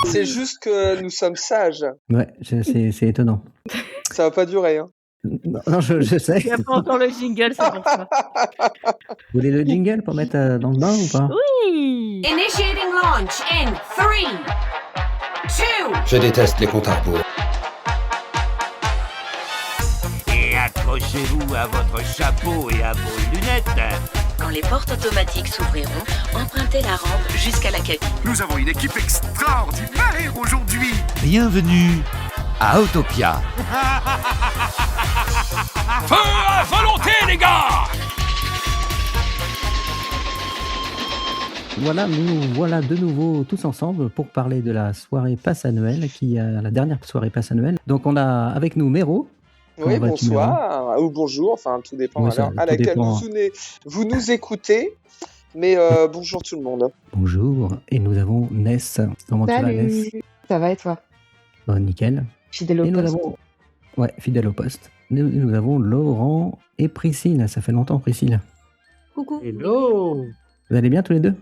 C'est juste que nous sommes sages. Ouais, c'est étonnant. Ça va pas durer. Hein. Non, je sais. Il n'y a pas encore le jingle, c'est pour ça. Vous voulez le jingle pour mettre dans le bain ou pas? Oui. Initiating launch in 3, 2. Je déteste les comptes à rebours. Et accrochez-vous à votre chapeau et à vos lunettes. Quand les portes automatiques s'ouvriront, empruntez la rampe jusqu'à la cabine. Nous avons une équipe extraordinaire aujourd'hui. Bienvenue à Autopia. Feu à volonté, les gars! Voilà, nous voilà de nouveau tous ensemble pour parler de la soirée passe à Noël, la dernière soirée passe à Noël. Donc on a avec nous Méro. Oui, bonsoir, ou bonjour, enfin tout dépend Oui, à laquelle vous nous écoutez. Mais bonjour tout le monde. Bonjour, et nous avons Ness. Comment tu vas, Ness? Ça va et toi? Bon, nickel. Fidèle au poste. Ouais, fidèle au poste. Nous avons Laurent et Priscille. Ça fait longtemps, Priscille. Coucou. Hello. Vous allez bien tous les deux?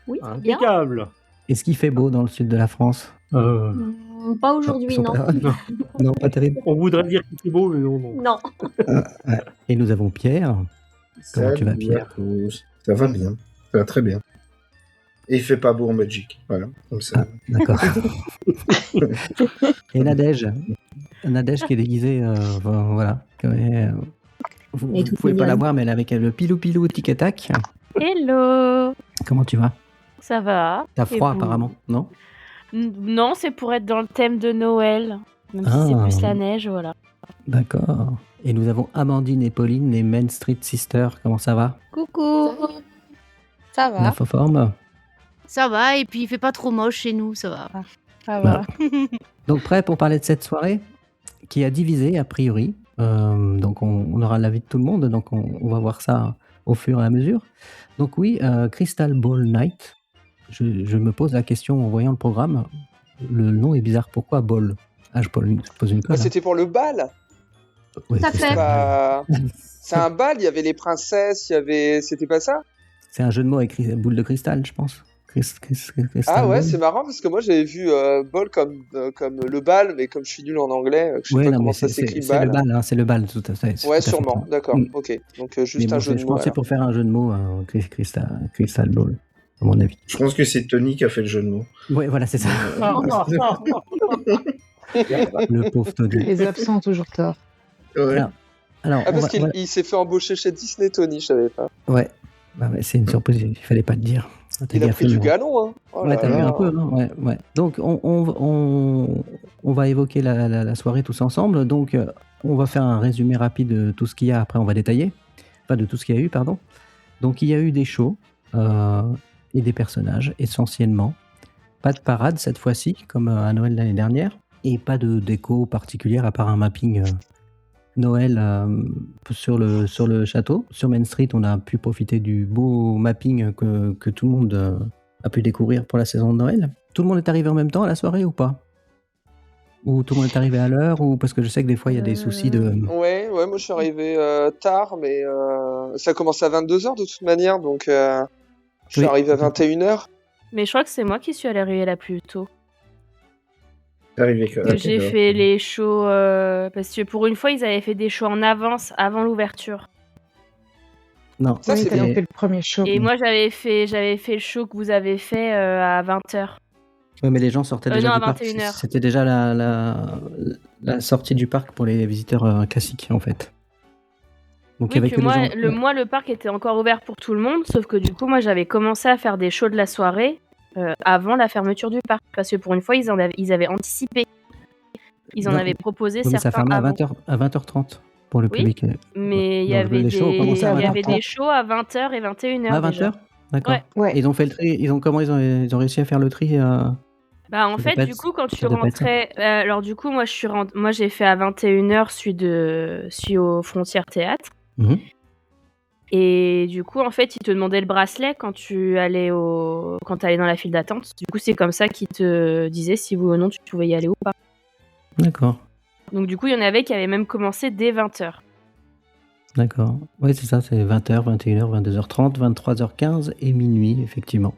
Oui, bien. Impeccable. Est-ce qu'il fait beau dans le sud de la France? Pas aujourd'hui, non. Non, pas terrible. On voudrait dire qu'il fait beau, mais non. Non. Ouais. Et nous avons Pierre. Comment tu vas, Pierre? Ça va bien. Ça va très bien. Et il fait pas beau en Belgique. Voilà, comme ça. Ah, d'accord. Et Nadège. Nadège qui est déguisée, voilà. Vous ne pouvez pas la voir, mais elle est avec le pilou-pilou tic-tac. Hello. Comment tu vas? Ça va. T'as froid, apparemment, non? Non, c'est pour être dans le thème de Noël. Même si c'est plus la neige, voilà. D'accord. Et nous avons Amandine et Pauline, les Main Street Sisters. Comment ça va? Coucou. Ça va. La forme? Ça va, et puis il fait pas trop moche chez nous, ça va. Ça va. Donc prêt pour parler de cette soirée qui a divisé a priori. Donc on aura l'avis de tout le monde, donc on va voir ça au fur et à mesure. Donc oui, Crystal Ball Night. Je me pose la question en voyant le programme. Le nom est bizarre. Pourquoi Ball? Je pose une colle. C'était pour le bal. Ouais, Ça fait. C'est un bal. Il y avait les princesses. C'était pas ça? C'est un jeu de mots avec boule de cristal, je pense. Ah ouais, c'est marrant parce que moi j'avais vu ball comme le bal, mais comme je suis nul en anglais, je sais pas comment ça s'écrit bal. C'est le bal, hein, c'est le bal, tout à fait. Ouais, sûrement, d'accord, ok. Donc juste un jeu de mots. Je pensais pour faire un jeu de mots, Crystal Ball, à mon avis. Je pense que c'est Tony qui a fait le jeu de mots. Ouais, voilà, c'est ça. Le pauvre Tony. Les absents ont toujours tort. Ouais. Alors, parce qu'il s'est fait embaucher chez Disney, Tony, je savais pas. Ouais, c'est une surprise, il fallait pas te dire. Il a pris du galon, hein. Oh ouais, t'as vu un peu, hein. Ouais. Donc, on va évoquer la soirée tous ensemble. Donc, on va faire un résumé rapide de tout ce qu'il y a. Après, on va détailler. Enfin, de tout ce qu'il y a eu, pardon. Donc, il y a eu des shows et des personnages, essentiellement. Pas de parade cette fois-ci, comme à Noël l'année dernière. Et pas de déco particulière, à part un mapping Noël sur le château. Sur Main Street, on a pu profiter du beau mapping que tout le monde a pu découvrir pour la saison de Noël. Tout le monde est arrivé en même temps à la soirée ou pas? Ou tout le monde est arrivé à l'heure? Ou parce que je sais que des fois il y a des soucis de... Ouais, moi je suis arrivé tard, mais ça commence à 22h de toute manière, donc je suis arrivé à 21h. Mais je crois que c'est moi qui suis allée arriver là plus tôt. J'ai fait les shows parce que pour une fois ils avaient fait des shows en avance avant l'ouverture. Non, ça c'était fait le premier show. Et moi j'avais fait le show que vous avez fait à 20h. Oui, mais les gens sortaient déjà du à parc. 21h. C'était déjà la sortie du parc pour les visiteurs classiques en fait. Donc, oui, le parc était encore ouvert pour tout le monde, sauf que du coup moi j'avais commencé à faire des shows de la soirée avant la fermeture du parc, parce que pour une fois ils avaient anticipé. Ils en avaient proposé certains. Mais ça fermait à 20h30 pour le public. Mais il y avait des shows à 20h et 21h. À 20h. D'accord. Ouais. Ils ont fait le tri. Ils ont réussi à faire le tri. En fait, du coup, quand tu rentrais, alors du coup, moi j'ai fait à 21h celui aux Frontières Théâtre. Et du coup, en fait, ils te demandaient le bracelet quand tu allais dans la file d'attente. Du coup, c'est comme ça qu'ils te disaient si oui ou non tu pouvais y aller ou pas. D'accord. Donc du coup, il y en avait qui avaient même commencé dès 20h. D'accord. Oui, c'est ça, c'est 20h, 21h, 22h30, 23h15 et minuit, effectivement.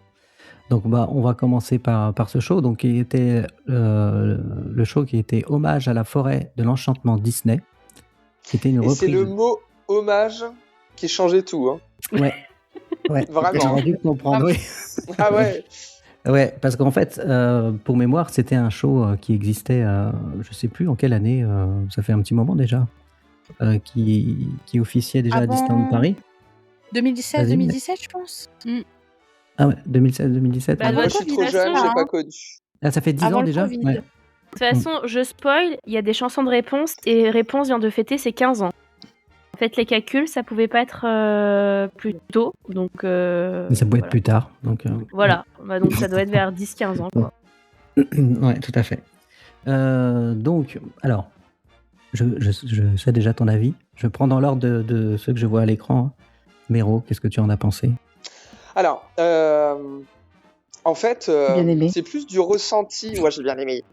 Donc on va commencer par ce show, donc qui était le show qui était hommage à la forêt de l'enchantement Disney, qui était une reprise. C'est le mot hommage qui changeait tout. Hein. Ouais. Vraiment. J'aurais dû comprendre. Oui. Ah ouais. Ouais, parce qu'en fait, pour mémoire, c'était un show qui existait, je sais plus en quelle année, ça fait un petit moment déjà, qui officiait déjà à Disneyland Paris. 2016-2017, je pense. Ah ouais, 2016-2017. Moi, je suis trop jeune, j'ai pas connu. Ah, ça fait 10 ans déjà. De toute façon, je spoil, il y a des chansons de réponse, et Réponse vient de fêter ses 15 ans. Faites les calculs, ça pouvait pas être plus tôt, donc... Mais ça pouvait être plus tard, donc... Voilà, donc ça doit être vers 10-15 ans, quoi. Ouais, tout à fait. Donc, alors, je sais déjà ton avis. Je prends dans l'ordre de ceux que je vois à l'écran. Hein. Méro, qu'est-ce que tu en as pensé? Alors, en fait, c'est plus du ressenti. Moi, j'ai bien aimé.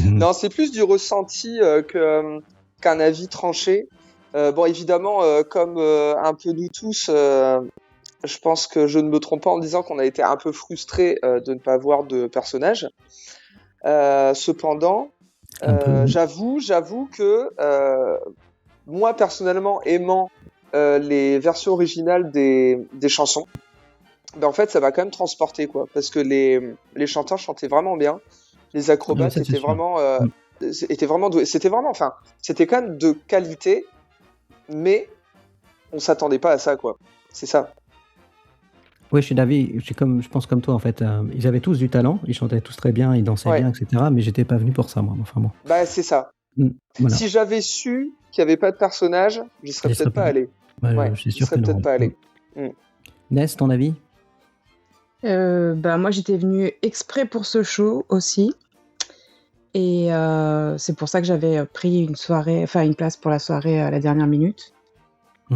Non, c'est plus du ressenti qu'un avis tranché. Bon, évidemment, comme un peu nous tous, je pense que je ne me trompe pas en disant qu'on a été un peu frustrés de ne pas voir de personnage. Cependant, j'avoue que moi, personnellement, aimant les versions originales des chansons, ben, en fait, ça m'a quand même transporté, quoi, parce que les chanteurs chantaient vraiment bien, les acrobates étaient vraiment doués. C'était quand même de qualité. Mais on s'attendait pas à ça, quoi. C'est ça. Oui, je suis d'avis. Je pense comme toi, en fait. Ils avaient tous du talent, ils chantaient tous très bien, ils dansaient bien, etc. Mais j'étais pas venu pour ça, moi. Enfin bon. Bah, c'est ça. Voilà. Si j'avais su qu'il n'y avait pas de personnage, j'y serais peut-être pas allé. Je suis sûr que peut-être pas allé. Ness, ton avis? Moi, j'étais venue exprès pour ce show aussi. Et c'est pour ça que j'avais pris une place pour la soirée à la dernière minute.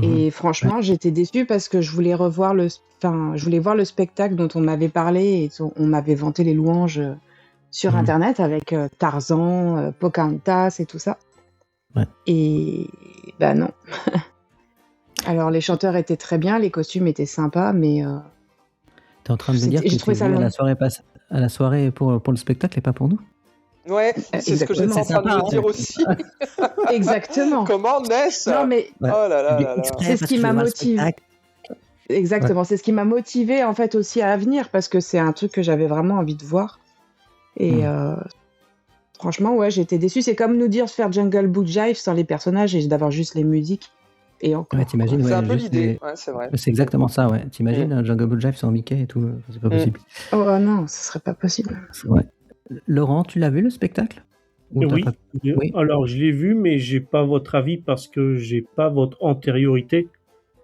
Et franchement, j'étais déçue parce que je voulais voir le spectacle dont on m'avait parlé et on m'avait vanté les louanges sur Internet avec Tarzan, Pocahontas et tout ça. Ouais. Et bah non. Alors les chanteurs étaient très bien, les costumes étaient sympas, mais t'es en train de me dire que tu es venu à la soirée pour le spectacle et pas pour nous? Ouais, c'est ce que j'étais en train de me dire aussi. Exactement. Comment, Ness? Non, mais oh là là. C'est ce qui m'a motivé. Exactement, c'est ce qui m'a motivé en fait aussi à venir parce que c'est un truc que j'avais vraiment envie de voir. Et franchement, ouais, j'étais déçue. C'est comme nous dire faire Jungle Book Jive sans les personnages et d'avoir juste les musiques. Et encore. Ouais, t'imagines, c'est un peu l'idée. Ouais, c'est vrai. C'est exactement ça, ouais. T'imagines Jungle Book Jive sans Mickey et tout, c'est pas possible. Oh non, ce serait pas possible. Ouais. Laurent, tu l'as vu le spectacle? Oui. Alors je l'ai vu, mais j'ai pas votre avis parce que j'ai pas votre antériorité.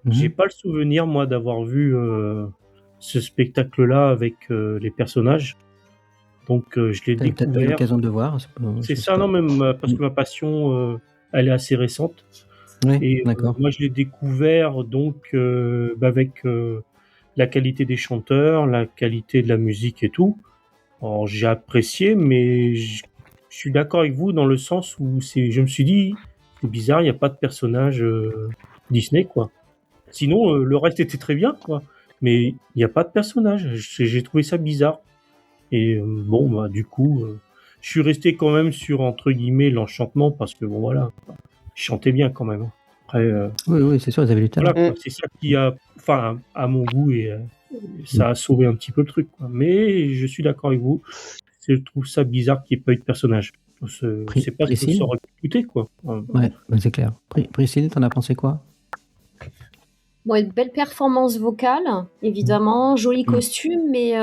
J'ai pas le souvenir, moi, d'avoir vu ce spectacle-là avec les personnages. Donc je l'ai découvert. Peut-être pas eu l'occasion de voir. C'est ça, non, même parce que ma passion, elle est assez récente. Oui, et d'accord. Moi, je l'ai découvert donc avec la qualité des chanteurs, la qualité de la musique et tout. Alors, j'ai apprécié, mais je suis d'accord avec vous dans le sens où je me suis dit, c'est bizarre, il n'y a pas de personnage Disney, quoi. Sinon, le reste était très bien, quoi. Mais il n'y a pas de personnage. J'ai trouvé ça bizarre. Et du coup, je suis resté quand même sur, entre guillemets, l'enchantement parce que, bon, voilà, ils chantaient bien quand même. Après, oui, c'est sûr, ils avaient du talent. Voilà, c'est ça qui a, enfin, à mon goût, et ça a sauvé un petit peu le truc, quoi. Mais je suis d'accord avec vous. Je trouve ça bizarre qu'il n'y ait pas eu de personnage. C'est pas ce que ça aurait pu coûter, quoi. Ouais, c'est clair. Priscille, t'en as pensé quoi? Bon, une belle performance vocale, évidemment, joli costume, mais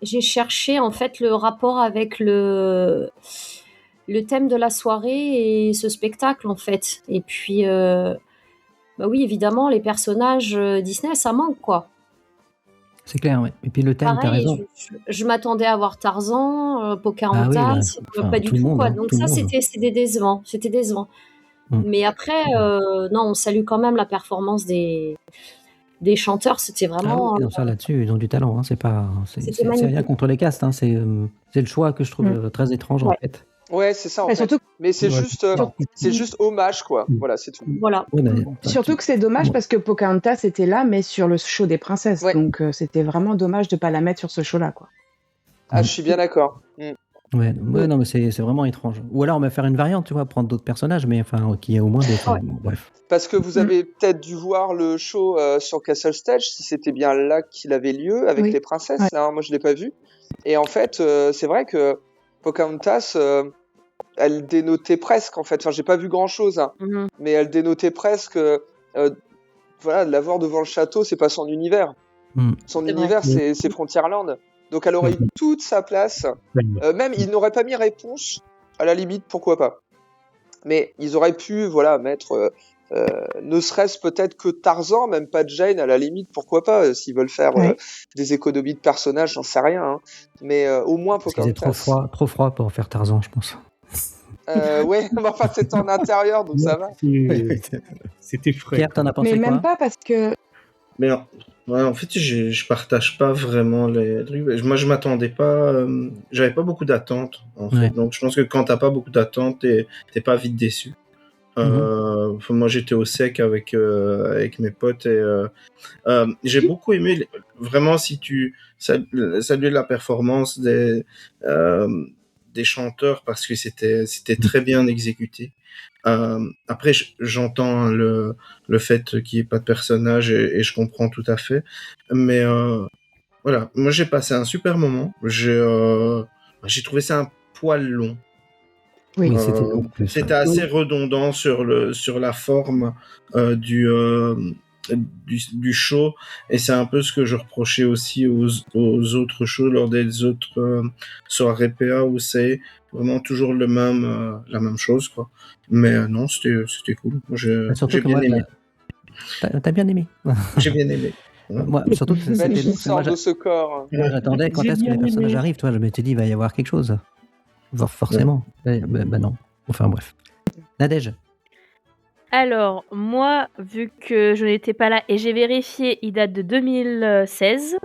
j'ai cherché en fait le rapport avec le thème de la soirée et ce spectacle en fait. Et puis, oui, évidemment, les personnages Disney, ça manque, quoi. C'est clair, oui. Et puis le thème, t'as raison. Je m'attendais à voir Tarzan, Pocahontas, pas du tout, quoi. Donc ça, c'était décevant. C'était décevant. Mais après, non, on salue quand même la performance des chanteurs. C'était vraiment. Ça là-dessus, ils ont du talent. Hein. C'est rien contre les castes. Hein. C'est le choix que je trouve très étrange en fait. Ouais, c'est ça en Et fait. surtout, Mais c'est Ouais. juste hommage quoi. Voilà, c'est tout. Voilà. Ouais, surtout que c'est dommage parce que Pocahontas était là, mais sur le show des princesses. Ouais. Donc c'était vraiment dommage de pas la mettre sur ce show-là, quoi. Ah, je suis bien d'accord. Ouais, non, mais c'est vraiment étrange. Ou alors on va faire une variante, tu vois, prendre d'autres personnages, mais enfin, qui ait au moins des. Enfin, bon, bref. Parce que vous avez peut-être dû voir le show sur Castle Stage, si c'était bien là qu'il avait lieu avec Oui. les princesses. Ouais. Hein, moi, je l'ai pas vu. Et en fait, c'est vrai que Pocahontas, elle dénotait presque en fait. Enfin, j'ai pas vu grand-chose, hein, Mhm. mais elle dénotait presque. Voilà, de la voir devant le château, c'est pas son univers. Mm. Son C'est vrai. univers, c'est Frontierland. Donc, elle aurait eu toute sa place. Même, ils n'auraient pas mis réponse. À la limite, pourquoi pas. Mais ils auraient pu, voilà, mettre. Ne serait-ce peut-être que Tarzan, même pas Jane, à la limite, pourquoi pas, s'ils veulent faire Ouais. des économies de personnages, j'en sais rien. Hein. Mais au moins Parce qu'il faisait Pocahontas. trop froid pour faire Tarzan, je pense. Ouais, mais enfin, c'était en intérieur, donc ça va. C'était frais. Pierre, t'en as pensé Mais quoi? même pas parce que. Mais non. Ouais, en fait, je partage pas vraiment les trucs. Moi, je m'attendais pas. J'avais pas beaucoup d'attentes, en fait. Ouais. Donc, je pense que quand t'as pas beaucoup d'attentes, t'es pas vite déçu. Enfin, moi, j'étais au sec avec mes potes et j'ai beaucoup aimé. Vraiment, si tu saluer la performance des chanteurs parce que c'était très bien exécuté. Après, j'entends le fait qu'il n'y ait pas de personnage et je comprends tout à fait. Mais voilà, moi j'ai passé un super moment. J'ai trouvé ça un poil long. Oui, c'était long, en plus. C'était assez redondant sur la forme du show, et c'est un peu ce que je reprochais aussi aux autres shows lors des autres soirées PA où c'est vraiment toujours la même chose, quoi. Mais non, c'était cool. Moi, Surtout j'ai que bien moi, aimé. t'as bien aimé. J'ai bien aimé. Ouais. Moi, surtout que Belle c'était long. fille parce que moi, sort de ce corps. moi, j'attendais quand est-ce que les personnages arrivent. Toi, je m'étais dit, il va y avoir quelque chose. Forcément. Bah non. Enfin, bref. Nadège. Alors, moi, vu que je n'étais pas là et j'ai vérifié, il date de 2016.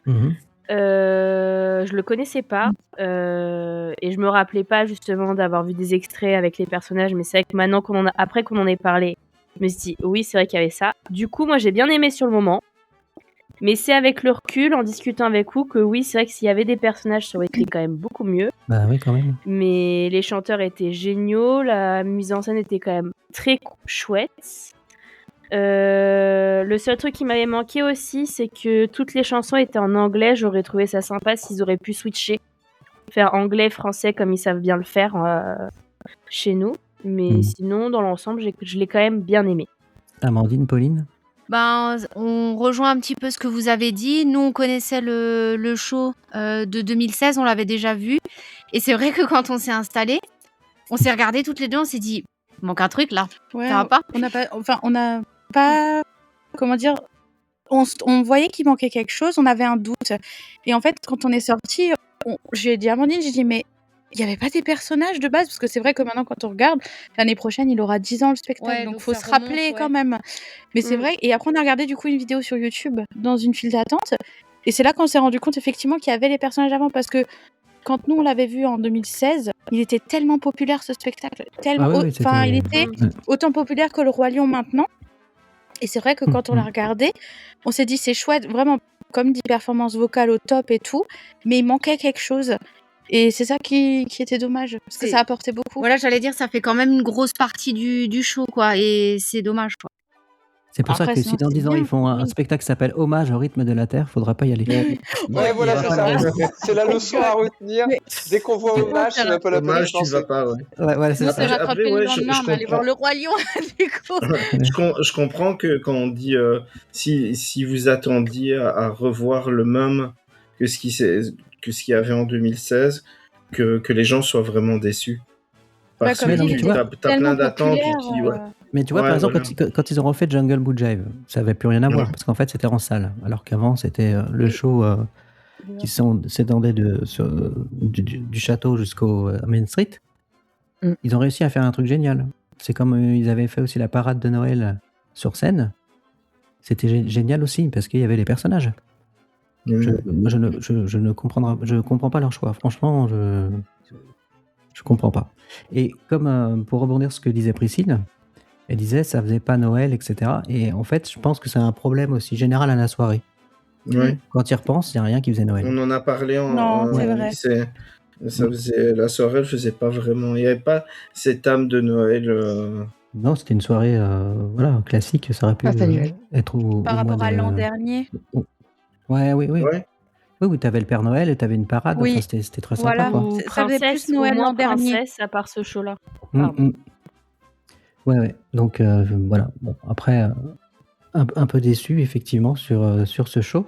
Mhm. Je le connaissais pas et je me rappelais pas justement d'avoir vu des extraits avec les personnages, mais c'est vrai que maintenant après qu'on en ait parlé, je me suis dit oui, c'est vrai qu'il y avait ça. Du coup, moi j'ai bien aimé sur le moment, mais c'est avec le recul, en discutant avec vous, que oui, c'est vrai que s'il y avait des personnages, ça aurait été quand même beaucoup mieux. Bah oui, quand même. Mais les chanteurs étaient géniaux, la mise en scène était quand même très chouette. Le seul truc qui m'avait manqué aussi, c'est que toutes les chansons étaient en anglais. J'aurais trouvé ça sympa s'ils auraient pu switcher, faire anglais, français comme ils savent bien le faire chez nous. Mais sinon, dans l'ensemble, je l'ai quand même bien aimé. Amandine, Pauline. Ben, on rejoint un petit peu ce que vous avez dit. Nous, on connaissait le show de 2016, on l'avait déjà vu. Et c'est vrai que quand on s'est installé, on s'est regardé toutes les deux, on s'est dit, il manque un truc là. Ouais, Ça va pas? on n'a pas, comment dire, on voyait qu'il manquait quelque chose, on avait un doute. Et en fait, quand on est sorti, j'ai dit à Amandine, j'ai dit, mais il n'y avait pas des personnages de base, parce que c'est vrai que maintenant, quand on regarde, l'année prochaine, il aura 10 ans le spectacle, Ouais, donc donc faut ça se rappeler remonte, quand ouais. même. Mais c'est vrai, et après, on a regardé du coup une vidéo sur YouTube dans une file d'attente, et c'est là qu'on s'est rendu compte effectivement qu'il y avait les personnages avant, parce que quand nous on l'avait vu en 2016, il était tellement populaire ce spectacle, tellement, Ah oui, enfin, il c'était- était autant populaire que le Roi Lion maintenant. Et c'est vrai que quand on l'a regardé, on s'est dit c'est chouette, vraiment, comme dit, performance vocale au top et tout, mais il manquait quelque chose. Et c'est ça qui était dommage, parce que ça apportait beaucoup. Voilà, j'allais dire, ça fait quand même une grosse partie du show, quoi. Et c'est dommage, quoi. C'est pour ça Après, que sinon, si dans c'est 10 ans bien. ils font un spectacle qui s'appelle Hommage au rythme de la Terre, faudra pas y aller. Ouais, voilà, c'est ça. C'est la leçon à retenir. Dès qu'on voit Hommage, c'est même pas la peine Hommage, d'y tu penser. vas pas, ouais. Ouais, voilà, c'est Nous, ça. c'est rattrapé Après, ouais, le lendemain, je on allait voir comprends. le Roi Lion, du coup. Je comprends que quand on dit si vous attendiez à revoir le même que ce qu'il y avait en 2016, que les gens soient vraiment déçus. Parce comme que dit, t'as plein tellement d'attentes populaire, qui ouais. Mais tu vois, Ouais, par exemple, voilà. quand ils ont refait Jungle Boot Jive, ça avait plus rien à voir, parce qu'en fait, c'était en salle, alors qu'avant, c'était le show qui s'étendait du château jusqu'au Main Street. Ils ont réussi à faire un truc génial. C'est comme ils avaient fait aussi la parade de Noël sur scène. C'était génial aussi, parce qu'il y avait les personnages. Je ne comprends pas leur choix. Franchement, je comprends pas. Et comme pour rebondir sur ce que disait Priscille, elle disait ça faisait pas Noël, etc. Et en fait, je pense que c'est un problème aussi général à la soirée. Ouais. Quand il repense, il n'y a rien qui faisait Noël. On en a parlé Non, c'est vrai. Ça faisait, la soirée, elle faisait pas vraiment. Il n'y avait pas cette âme de Noël. Non, c'était une soirée voilà, classique. Ça aurait pu annuel. être au Par mois rapport à de- l'an dernier. Ouais, oui. Ouais. Oui, tu avais le Père Noël et tu avais une parade. Oui. Enfin, c'était très sympa. Voilà. Quoi. Ou Ça faisait princesse, plus Noël au moins l'an dernier. princesse, à part ce show-là. Mm, Pardon. mm. Ouais. Donc voilà. Bon, après, un peu déçu effectivement sur ce show.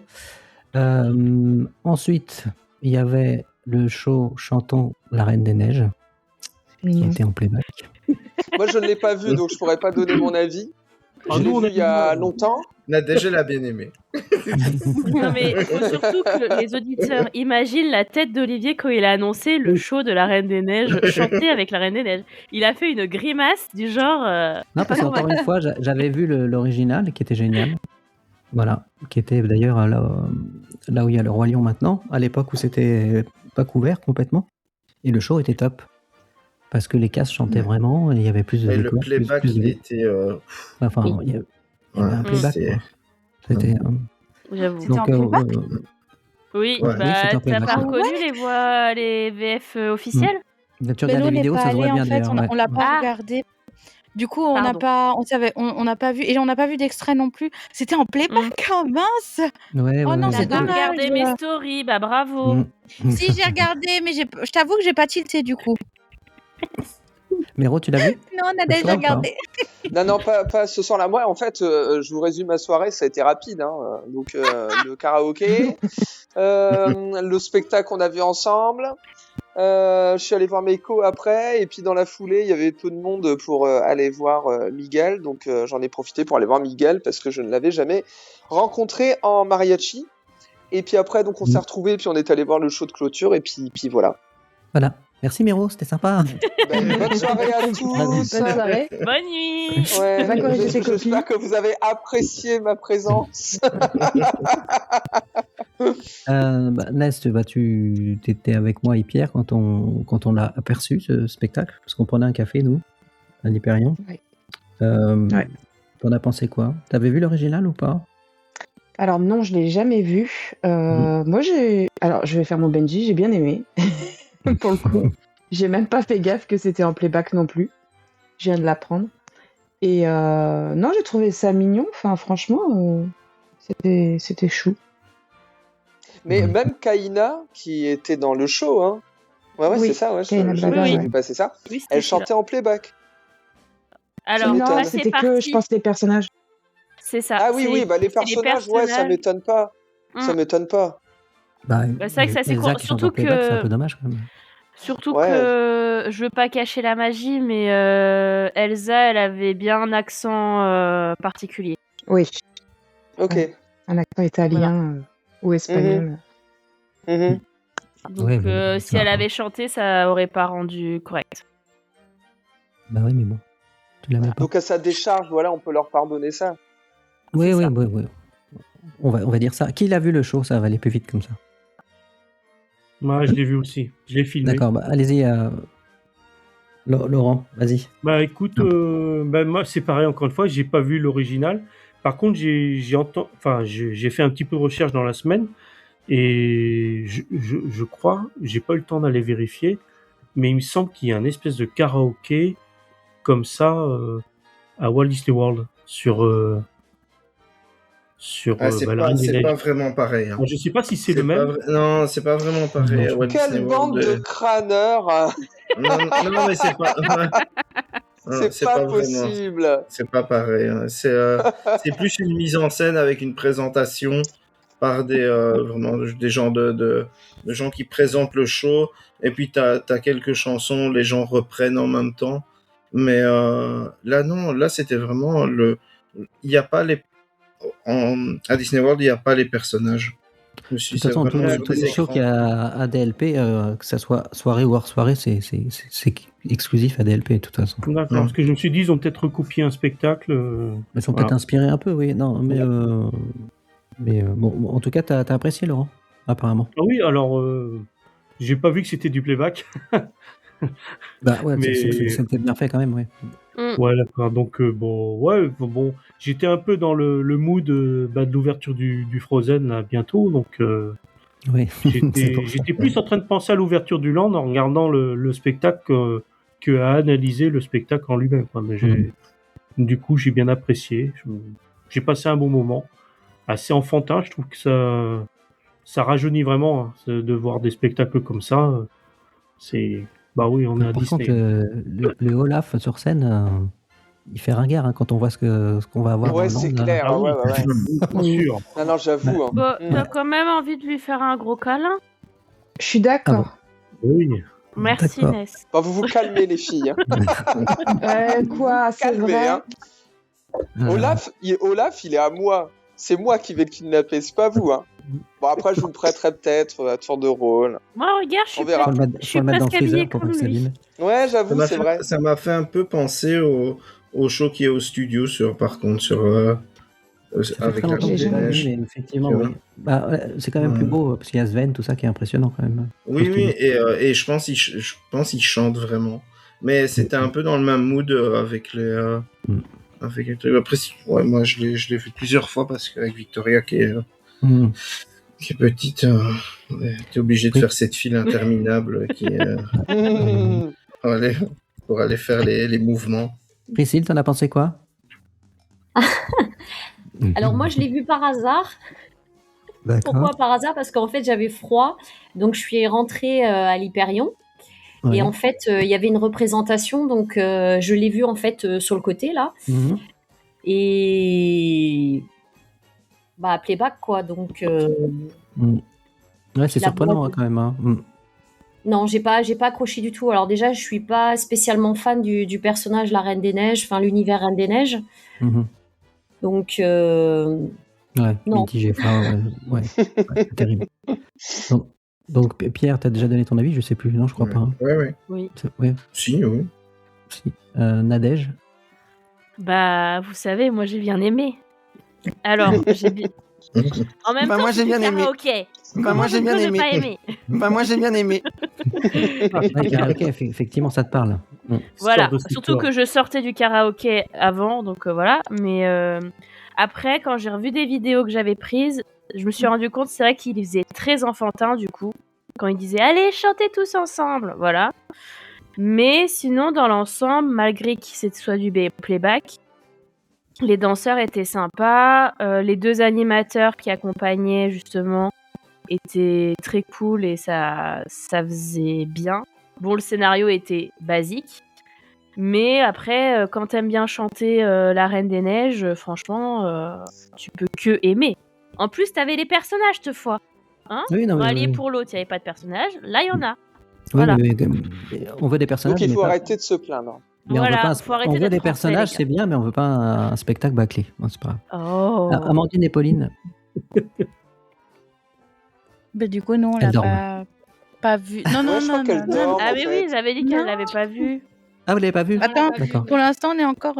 Ensuite, il y avait le show Chantons la Reine des Neiges qui Mignon. était en playback. Moi, je ne l'ai pas vu, donc je pourrais pas donner mon avis. Ah, Je l'ai nous, on vu a il y a vu, longtemps. Nadège, elle a bien aimé. Non, mais il faut surtout que les auditeurs imaginent la tête d'Olivier quand il a annoncé le show de la Reine des Neiges, chanté avec la Reine des Neiges. Il a fait une grimace du genre. Non, parce qu'encore une fois, j'avais vu l'original qui était génial. Voilà, qui était d'ailleurs là où il y a le Roi Lion maintenant, à l'époque où c'était pas couvert complètement. Et le show était top. Parce que les castes chantaient vraiment, et il y avait plus de Et le décors, playback, plus de il vie. était. Enfin, Oui. il y avait un playback. c'est- Quoi. C'était. J'avoue. C'était en playback Oui, Ouais. Oui, bah c'était en t'as playback, pas ouais. reconnu les voix, les VF officielles Tu Mais regardes nous, on les n'est vidéos, pas ça se voit allés, bien en fait. d'ailleurs. Ouais. On l'a pas Ah. regardé. Du coup, on n'a Pardon. pas, on n'a pas vu, et on n'a pas vu d'extrait non plus. C'était en playback, oh mince! Ouais, Oh non, ouais, T'as c'est pas dommage. regardé mes stories, bah bravo. Si, j'ai regardé, mais je t'avoue que j'ai pas tilté du coup. Méro, tu l'as vu? Non, on a Ce déjà soir ou pas regardé. Non, pas ce soir-là. Moi, en fait, je vous résume ma soirée, ça a été rapide. Hein. Donc, le karaoké, le spectacle qu'on a vu ensemble. Je suis allé voir Meiko après, et puis dans la foulée, il y avait peu de monde pour aller voir Miguel. Donc, j'en ai profité pour aller voir Miguel parce que je ne l'avais jamais rencontré en mariachi. Et puis après, donc, on s'est retrouvés, puis on est allé voir le show de clôture, et puis voilà. Voilà. Merci Méro, c'était sympa. Bonne soirée à tous. Bonne soirée. Bonne nuit. Ouais, Va corriger tes copines. j'espère que vous avez apprécié ma présence. Nest, tu étais avec moi et Pierre quand on l'a aperçu, ce spectacle, parce qu'on prenait un café, nous, à l'Hyperion. Ouais. Ouais. T'en as pensé quoi? T'avais vu l'original ou pas? Alors non, je l'ai jamais vu. Moi, alors je vais faire mon Benji, j'ai bien aimé. Pour le coup, j'ai même pas fait gaffe que c'était en playback non plus. Je viens de l'apprendre. Et non, j'ai trouvé ça mignon. Enfin, franchement, c'était chou. Mais même Kaina, qui était dans le show, hein. Ouais, Oui, c'est ça, ouais. Kaina Je Blada, j'ai ouais. vu passer ça. Oui, c'était Elle celui-là. chantait en playback. Alors, m'étonne. ça, Non, c'est c'était que, parti. je pense, les personnages. C'est ça. Ah oui, c'est- oui, bah les c'est les personnages, ouais, ça personnages. m'étonne pas. Ça Mm. m'étonne pas. Bah, Bah, c'est vrai que ça, c'est Elsa court. qui chante Surtout en playback, c'est un que- peu dommage quand même. Surtout Ouais. que je veux pas cacher la magie, mais Elsa, elle avait bien un accent particulier. Oui, Ok. Ouais. un accent italien ou espagnol. Mhm. Donc Ouais, mais si elle avait chanté, ça aurait pas rendu correct. Bah oui, mais bon. Tu l'as même pas. Donc à sa décharge, voilà, on peut leur pardonner ça. Oui, c'est oui, ça. oui. On va dire ça. Qui l'a vu le show? Ça va aller plus vite comme ça. Moi, je l'ai vu aussi. Je l'ai filmé. D'accord, bah, allez-y. Laurent, vas-y. Bah écoute, bah, moi c'est pareil encore une fois, j'ai pas vu l'original. Par contre, j'ai fait un petit peu de recherche dans la semaine et je crois, j'ai pas eu le temps d'aller vérifier, mais il me semble qu'il y a un espèce de karaoké comme ça à Walt Disney World sur Ah, c'est la pas, Reine des c'est Neiges. pas vraiment pareil. Hein. Alors, je sais pas si c'est le pas même. Non, c'est pas vraiment pareil. Non. à Walt Disney Quelle World. bande de crâneurs. Non, mais c'est pas. Non, C'est pas vraiment. possible. C'est pas pareil. Hein. C'est plus une mise en scène avec une présentation par vraiment des gens de gens qui présentent le show. Et puis t'as quelques chansons, les gens reprennent en même temps. Mais là non, là c'était vraiment il n'y a pas les à Disney World, il n'y a pas les personnages. De toute façon, tous les shows qu'il y a à DLP, que ça soit soirée ou hors soirée, c'est exclusif à DLP de toute façon. D'accord, parce que je me suis dit, ils ont peut-être recopié un spectacle. Ils sont peut-être inspirés un peu, oui. Non, mais bon, en tout cas, t'as apprécié, Laurent, apparemment. Ah oui, alors, j'ai pas vu que c'était du playback. Bah ouais, Mais- c'était bien fait quand même, ouais. Ouais, d'accord. Donc, bon, j'étais un peu dans le mood de l'ouverture du Frozen là, bientôt. Donc, Oui. j'étais plus en train de penser à l'ouverture du Land en regardant le spectacle que à analyser le spectacle en lui-même, quoi. Mais du coup, j'ai bien apprécié. J'ai passé un bon moment. Assez enfantin, je trouve que ça rajeunit vraiment, hein, de voir des spectacles comme ça. C'est. Bah oui, on est à Par Disney. contre, le Olaf sur scène, il fait ringard hein, quand on voit ce qu'on va avoir Ouais, dans le c'est land, là. clair. Ah oui, ouais. bien sûr. Non, j'avoue. hein. Bon, t'as quand même envie de lui faire un gros câlin? Je suis d'accord. Oui. Merci, D'accord. Ness. Bon, vous vous calmez, les filles. hein. Quoi, c'est Calmez, vrai. hein. Olaf, il est à moi. C'est moi qui vais le kidnapper, c'est pas vous. Hein. Bon, après, je vous le prêterai peut-être à tour de rôle. Moi, regarde, je suis, On verra. Faut le mettre, je faut suis le mettre dans le presque habillée freezer pour pas comme que ça lui. abîme. Ouais, j'avoue, c'est vrai. Ça m'a fait un peu penser au show qui est au studio, par contre, Ça fait avec très la longtemps que Reine j'ai des pas vu, Neiges. mais effectivement, Tu oui. vois. Bah, c'est quand même plus beau parce qu'il y a Sven, tout ça qui est impressionnant quand même. Oui, Costume. et je pense qu'il chante vraiment. Mais c'était un peu dans le même mood avec les trucs. Après, ouais, moi, je l'ai vu plusieurs fois parce qu'avec Victoria qui est petite, t'es obligé de faire cette file interminable pour aller faire les mouvements. Priscille, t'en as pensé quoi? Alors moi, je l'ai vu par hasard. D'accord. Pourquoi par hasard? Parce qu'en fait, j'avais froid, donc je suis rentrée à l'Hyperion. Ouais. Et en fait, il y avait une représentation, donc je l'ai vu en fait sur le côté là. Mhm. Et bah playback quoi, donc Ouais, c'est la surprenant voix hein, quand même. Hein. non, j'ai pas accroché du tout. Alors déjà, je suis pas spécialement fan du personnage la Reine des Neiges, enfin l'univers Reine des Neiges. Mhm. Donc Ouais, non. mitigé. Ouais, c'est terrible. Donc, Pierre, t'as déjà donné ton avis? Je sais plus. Non, je crois pas. Hein. Ouais. Oui. Ouais. Si, oui. Si. Nadège? Bah, vous savez, moi j'ai bien aimé. Alors, j'ai bien. En même Bah, temps, moi, j'ai c'est du bien aimé. karaoké. Bah, Comment moi, je j'ai bien peux ne aimé. pas aimer? Bah, moi, j'ai bien aimé. Ouais, karaoké, effectivement, ça te parle. Voilà, Histoire de surtout histoire. que je sortais du karaoké avant, donc voilà. Mais après, quand j'ai revu des vidéos que j'avais prises, je me suis rendu compte, c'est vrai qu'il faisait très enfantin du coup, quand il disait allez chantez tous ensemble, voilà. Mais sinon, dans l'ensemble, malgré qu'il soit du playback, les danseurs étaient sympas, les deux animateurs qui accompagnaient justement étaient très cool et ça faisait bien. Bon, le scénario était basique, mais après, quand t'aimes bien chanter La Reine des Neiges, franchement, tu peux que aimer. En plus, t'avais les personnages cette fois. Hein Oui, non, Dans mais Allier oui. pour l'autre, il n'y avait pas de personnages. Là, il y en a. Oui, Voilà. mais on veut des personnages. Donc, il mais faut pas- arrêter de se plaindre. Mais on veut Voilà, pas faut arrêter on veut d'être des français, personnages, les gars. c'est bien, mais on veut pas un spectacle bâclé. Bon, c'est pas grave. Oh. Amandine et Pauline, Bah, du coup, non, on Elle l'a dort. pas vu. Non, non, Ouais, je crois non, qu'elle non, non. dort. Ah en oui, fait. oui, j'avais dit qu'elle Non. l'avait pas vu. ah, vous l'avez pas vu? Attends, D'accord. pour l'instant, on est encore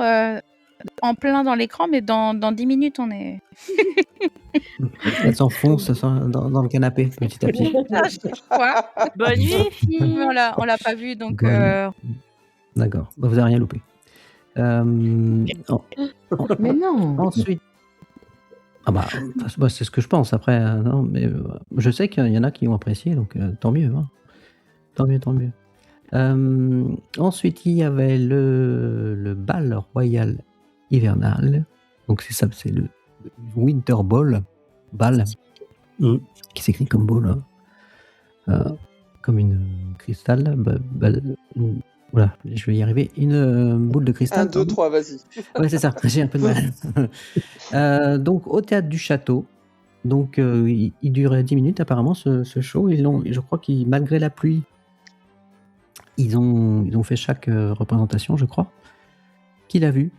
en plein dans l'écran, mais dans 10 minutes, on est. Elle s'enfonce dans le canapé petit à petit. Ah, je crois. Bonne nuit, fille. Mais on l'a pas vu, donc. Bonne D'accord. Bah, vous avez rien loupé. Mais non. Ensuite. Ah bah, c'est ce que je pense. Après, non, mais je sais qu'il y en a qui ont apprécié, donc tant mieux. Hein. Tant mieux. Ensuite, il y avait le bal royal hivernal. Donc c'est ça, c'est le Winter Ball, bal, qui s'écrit comme ball, hein. Comme une cristal. Voilà, je vais y arriver. Une boule de cristal. 1, 2, 3, vas-y. Ouais, c'est ça, j'ai un peu de mal. Donc, au théâtre du château. Donc, il durait 10 minutes apparemment ce show. Je crois qu'ils, malgré la pluie, ils ont fait chaque représentation, je crois. Qui l'a vu?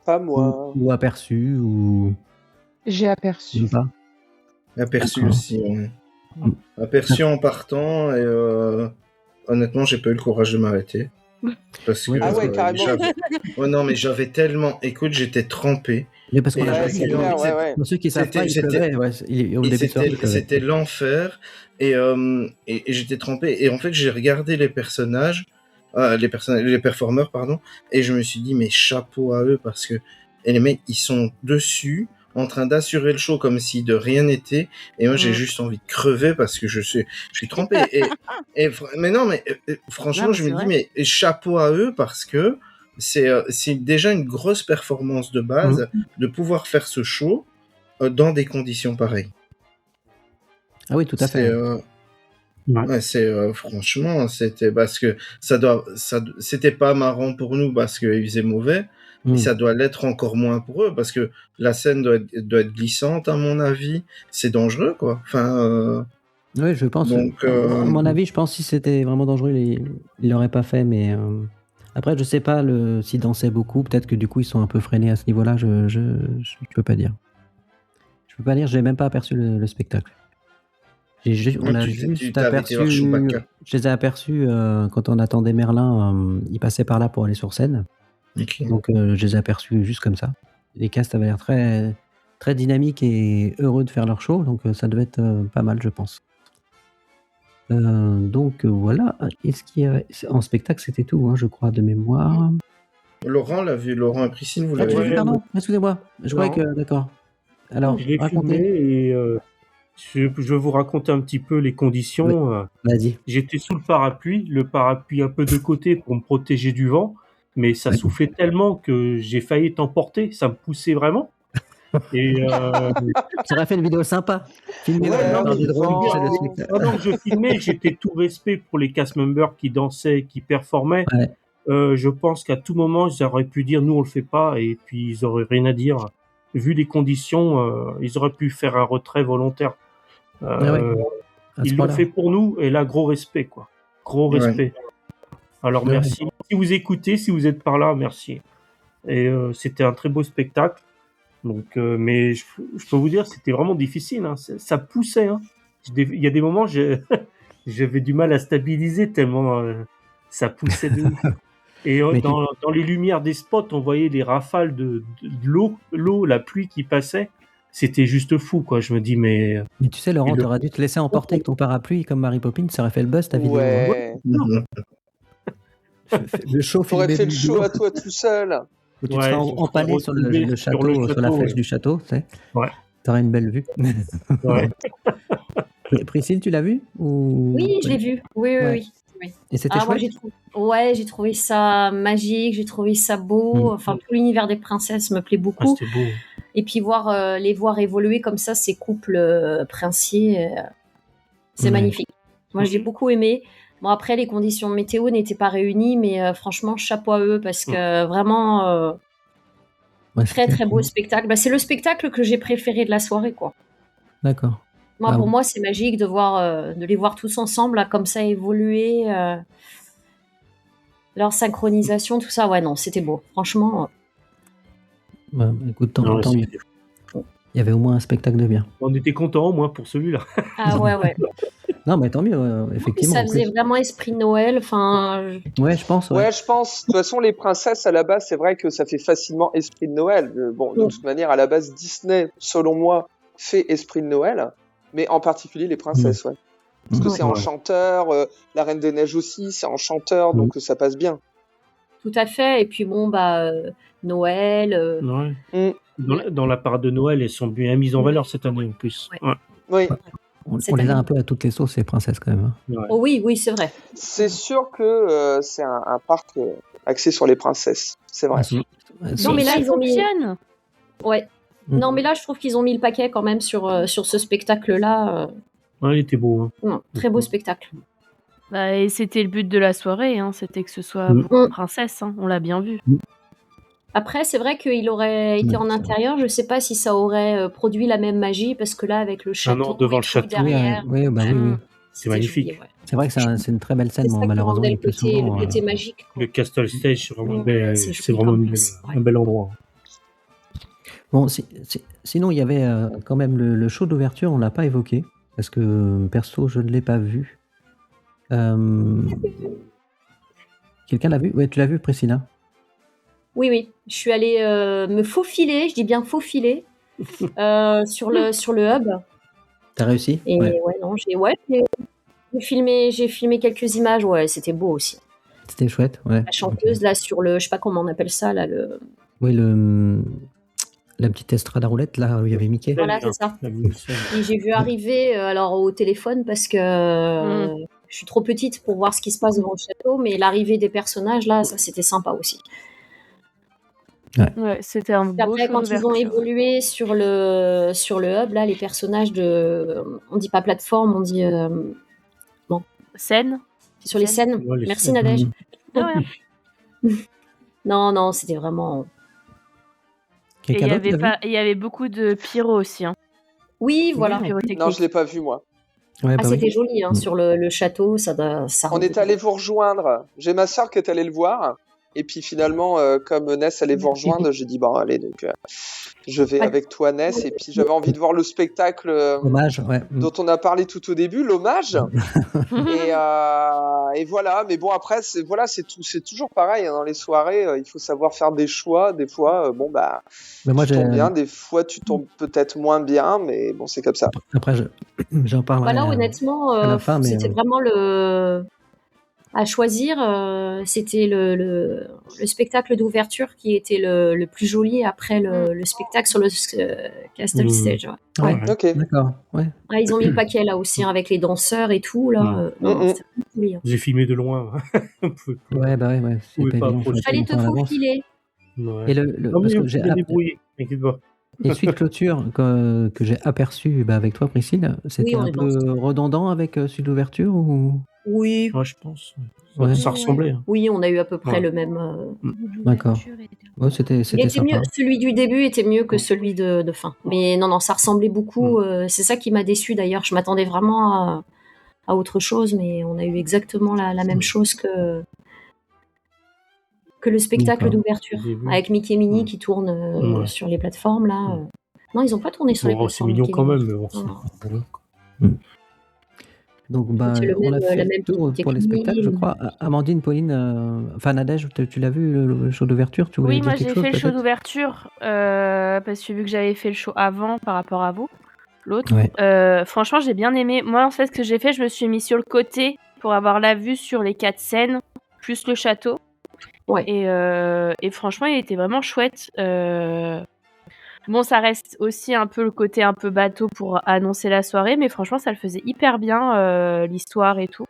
Pas moi. Ou aperçu, ou J'ai aperçu. même pas. Aperçu D'accord. aussi. Ouais. Aperçu en partant et honnêtement, j'ai pas eu le courage de m'arrêter. Parce que Ah ouais, carrément. oh non, mais j'avais tellement. Écoute, j'étais trempé. Mais parce qu'on Et a pas c'est vu. clair, ouais, ouais. Pour ceux qui savent pas, il C'était- pleuvait. Ouais, au Et début de soirée, il pleuvait. c'était l'enfer. Et j'étais trempé. Et en fait, j'ai regardé les performeurs, pardon. Et je me suis dit, mais chapeau à eux parce que et les mecs, ils sont dessus, en train d'assurer le show comme si de rien n'était. Et moi, j'ai juste envie de crever parce que je suis trempé. Mais non, mais franchement, Non, mais je me c'est dis, vrai. mais chapeau à eux parce que c'est déjà une grosse performance de base de pouvoir faire ce show dans des conditions pareilles. Ah oui, tout à fait. Franchement, c'était parce que c'était pas marrant pour nous parce qu'il faisait mauvais, mais ça doit l'être encore moins pour eux parce que la scène doit être glissante à mon avis. C'est dangereux, quoi. Enfin. Oui, je pense. Donc, à mon avis, je pense que si c'était vraiment dangereux, il l'aurait pas fait. Mais après, je sais pas s'ils dansaient beaucoup. Peut-être que du coup, ils sont un peu freinés à ce niveau-là. Je peux pas dire. Je peux pas dire. J'ai même pas aperçu le spectacle. On a juste aperçu. Je les ai aperçus quand on attendait Merlin. Il passait par là pour aller sur scène. Okay. Donc, je les ai aperçus juste comme ça. Les castes avaient l'air très, très dynamiques et heureux de faire leur show. Donc, ça devait être pas mal, je pense. Donc, voilà. Est-ce qu'il y avait... En spectacle, c'était tout, hein, je crois, de mémoire. Laurent l'a vu. Laurent et Priscille, vous l'avez vu. Pardon, excusez-moi. Je croyais que... D'accord. Alors, je l'ai filmé et je vais vous raconter un petit peu les conditions. Vas-y. J'étais sous le parapluie un peu de côté pour me protéger du vent, mais ça soufflait tellement que j'ai failli être emporté, ça me poussait vraiment. Et tu aurais fait une vidéo sympa. Filmer je filmais, j'étais tout respect pour les cast members qui dansaient, qui performaient. Je pense qu'à tout moment, ils auraient pu dire nous on le fait pas et puis ils auraient rien à dire. Vu les conditions, ils auraient pu faire un retrait volontaire. Ils l'ont fait pour nous et là, gros respect, quoi. Gros respect. Alors, merci. Si vous écoutez, si vous êtes par là, merci. Et c'était un très beau spectacle. Donc, mais je peux vous dire, c'était vraiment difficile. Hein. Ça poussait. Hein. Il y a des moments, j'avais du mal à stabiliser tellement ça poussait de ouf. Et dans les lumières des spots, on voyait les rafales de l'eau, la pluie qui passait. C'était juste fou, quoi. Je me dis, mais... Mais tu sais, Laurent, t'aurais dû te laisser emporter avec ton parapluie comme Mary Poppins, ça aurait fait le buzz, ta vidéo. Ouais. Le show T'aurais fait le show à toi tout seul. Où tu te serais empalé sur le château, sur la flèche du château, tu sais. Ouais. T'aurais une belle vue. Ouais. Priscille, tu l'as vu ou... Oui, je l'ai vu. Oui. Et c'était chouette. J'ai trouvé ça magique, j'ai trouvé ça beau. Enfin, tout l'univers des princesses me plaît beaucoup. C'était beau. Et puis les voir évoluer comme ça, ces couples princiers, c'est magnifique. Moi, j'ai beaucoup aimé. Bon, après, les conditions météo n'étaient pas réunies, mais franchement, chapeau à eux parce que vraiment, très très beau spectacle. Bah, c'est le spectacle que j'ai préféré de la soirée, quoi. D'accord. Pour moi, c'est magique de les voir tous ensemble, là, comme ça, évoluer. Leur synchronisation, tout ça, ouais, non, c'était beau. Franchement. Écoute, tant mieux. Il y avait au moins un spectacle de bien. On était contents au moins pour celui-là. Ah ouais. Non, mais tant mieux, effectivement. Ça faisait vraiment esprit de Noël. Enfin. Ouais, je pense. Ouais, je pense. De toute façon, les princesses, à la base, c'est vrai que ça fait facilement esprit de Noël. Bon, de toute manière, à la base, Disney, selon moi, fait esprit de Noël. Mais en particulier les princesses, ouais. Parce que c'est enchanteur, la Reine des Neiges aussi, c'est enchanteur, donc ça passe bien. Tout à fait. Et puis bon, Noël. Dans la parade de Noël, elles sont bien mises en valeur cette année en plus. Ouais. Oui. On les a un peu à toutes les sauces, ces princesses, quand même. Ouais. Oh oui, c'est vrai. C'est sûr que c'est un parc axé sur les princesses, c'est vrai. Non, mais là, ils ont mis... Ouais. Non, mais là, je trouve qu'ils ont mis le paquet quand même sur ce spectacle-là. Ouais, il était beau. Non, très beau spectacle. Et c'était le but de la soirée, hein, c'était que ce soit princesse, hein, on l'a bien vu. Après, c'est vrai qu'il aurait été en intérieur, je sais pas si ça aurait produit la même magie, parce que là, avec le château devant le château derrière... Oui. C'est magnifique. Joli, ouais. C'est vrai que c'est une très belle scène, malheureusement. Le côté magique. Le Castle Stage, c'est vraiment, c'est vraiment un bel endroit. Bon, sinon, il y avait quand même le show d'ouverture, on l'a pas évoqué, parce que perso, je ne l'ai pas vu. Quelqu'un l'a vu? Ouais, tu l'as vu, Priscilla? Oui, oui. Je suis allée me faufiler, je dis bien faufiler, sur le hub. T'as réussi? Et Ouais. non, j'ai filmé quelques images. Ouais, c'était beau aussi. C'était chouette, ouais. La chanteuse, là, sur le... Je sais pas comment on appelle ça, là, le... Oui, la petite estrade à roulette, là, où il y avait Mickey. Voilà, c'est ça. Et j'ai vu arriver alors au téléphone parce que je suis trop petite pour voir ce qui se passe devant le château, mais l'arrivée des personnages là, ça c'était sympa aussi. Ouais, c'était un beau Après, show quand ils ont d'ouverture. évolué sur le hub là, les personnages on dit pas plateforme, on dit Scène. sur les scènes. Ouais, les Merci scènes. Nadège. De rien. Non, c'était vraiment. Et Quelqu'un d'autre l'a vu? il y avait beaucoup de pyro aussi. Hein. Oui, voilà. Pyrotechnique. Non, je l'ai pas vu moi. Ouais, Ah, bah c'était oui. joli hein, sur le château, ça On rendait est allé vous rejoindre. J'ai ma sœur qui est allée le voir. Et puis finalement, comme Ness allait vous rejoindre, j'ai dit bon allez donc je vais avec toi Ness. Et puis j'avais envie de voir le spectacle Hommage, ouais. dont on a parlé tout au début, l'hommage. Et voilà. Mais bon après c'est toujours pareil hein, dans les soirées. Il faut savoir faire des choix. Des fois Mais moi, tu tombes bien. Des fois tu tombes peut-être moins bien. Mais bon c'est comme ça. Après, j'en parlerai Voilà, honnêtement, à la fin, mais c'était vraiment à choisir. C'était le spectacle d'ouverture qui était le plus joli après le spectacle sur le Castle Stage. Ouais. ouais. Ok. D'accord, ouais. Ah, ils ont mis le paquet là aussi hein, avec les danseurs et tout là. Non, c'était vraiment joli, hein. J'ai filmé de loin. Ouais, bah ouais, c'est pas évident. Il fallait te faufiler. Ouais. Et Non, mais parce que on j'ai peut débrouiller, t'inquiète pas. les suites clôture que j'ai aperçu avec toi, Priscille, c'était on un est peu redondant avec celui d'ouverture ou? Oui. Ouais, je pense. Ouais. Ça ressemblait. Hein. Oui, on a eu à peu près Ouais. le même. D'accord. Ouais, c'était Il était sympa. mieux, celui du début était mieux que celui de fin. Mais non, ça ressemblait beaucoup. C'est ça qui m'a déçu d'ailleurs. Je m'attendais vraiment à autre chose, mais on a eu exactement la même chose que le spectacle D'accord. d'ouverture avec Mickey et Minnie qui tournent sur les plateformes là. Non, ils n'ont pas tourné sur les Bon, c'est plateformes. mignon Mickey et quand Minnie. même, mais bon. Non, non. Donc, bah, C'est le on a même- fait la le même tour pour les technique. spectacles, je crois. Amandine, Pauline, enfin Nadège, tu l'as vu le show d'ouverture? Tu voulais Oui, dire moi quelque j'ai chose fait le show peut-être? d'ouverture parce que vu que j'avais fait le show avant par rapport à vous, l'autre. Ouais. Franchement, j'ai bien aimé. Moi, en fait, ce que j'ai fait, je me suis mis sur le côté pour avoir la vue sur les 4 scènes, plus le château. Ouais. Et franchement, il était vraiment chouette. Bon, ça reste aussi un peu le côté un peu bateau pour annoncer la soirée, mais franchement, ça le faisait hyper bien, l'histoire et tout.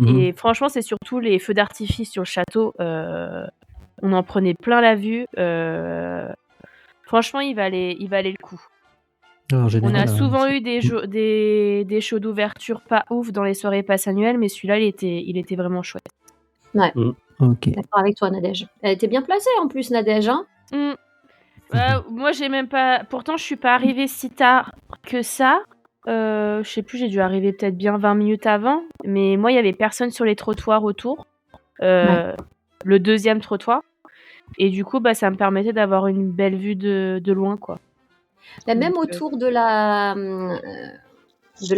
Et franchement, c'est surtout les feux d'artifice sur le château. On en prenait plein la vue. Franchement, il valait le coup. En On général, a souvent eu des shows d'ouverture pas ouf dans les soirées passes annuelles, mais celui-là, il était vraiment chouette. Ouais. Ok. D'accord avec toi, Nadège. Elle était bien placée en plus, Nadège. Hein Moi, j'ai même pas. Pourtant, je suis pas arrivée si tard que ça. Je sais plus, j'ai dû arriver peut-être bien 20 minutes avant. Mais moi, il y avait personne sur les trottoirs autour. Le deuxième trottoir. Et du coup, ça me permettait d'avoir une belle vue de loin, quoi. Même autour de la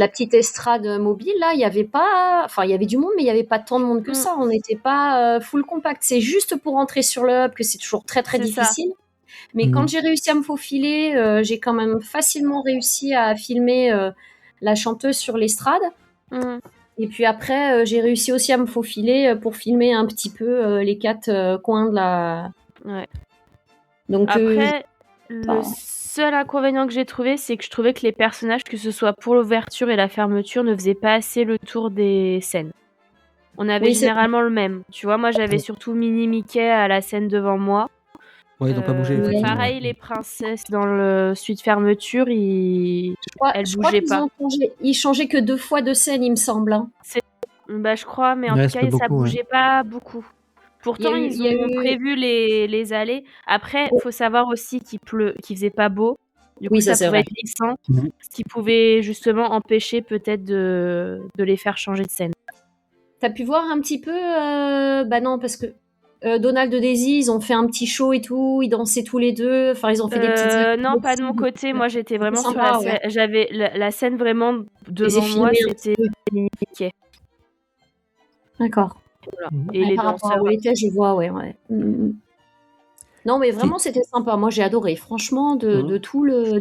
petite estrade mobile, là, il y avait pas. Enfin, il y avait du monde, mais il n'y avait pas tant de monde que ça. On n'était pas full compact. C'est juste pour entrer sur le hub que c'est toujours très, très difficile. Mais quand j'ai réussi à me faufiler, j'ai quand même facilement réussi à filmer la chanteuse sur l'estrade. Et puis après, j'ai réussi aussi à me faufiler pour filmer un petit peu les 4 coins de la. Ouais. Donc, après, le seul inconvénient que j'ai trouvé, c'est que je trouvais que les personnages, que ce soit pour l'ouverture et la fermeture, ne faisaient pas assez le tour des scènes. On avait généralement le même. Tu vois, moi, j'avais surtout Minnie Mickey à la scène devant moi. Ouais, ils n'ont pas bougé. Pareil, les princesses dans le suite fermeture, elles bougeaient pas. Ils changeaient que 2 fois de scène, il me semble. Hein. Je crois, mais en tout cas, ça bougeait pas beaucoup. Pourtant, ils ont prévu les allées. Après, il faut savoir aussi qu'il faisait pas beau. Du coup, ça pouvait être glissant, ce qui pouvait justement empêcher peut-être de les faire changer de scène. T'as pu voir un petit peu non, parce que Donald et Daisy, ils ont fait un petit show et tout, ils dansaient tous les deux, enfin, ils ont fait des petites... Non, pas de mon côté, moi j'étais vraiment sur la scène. J'avais la scène vraiment devant moi, c'était Mickey. D'accord. Et les par rapport à danseurs. où il était, je vois, ouais. Non, mais vraiment, c'était sympa. Moi, j'ai adoré. Franchement, de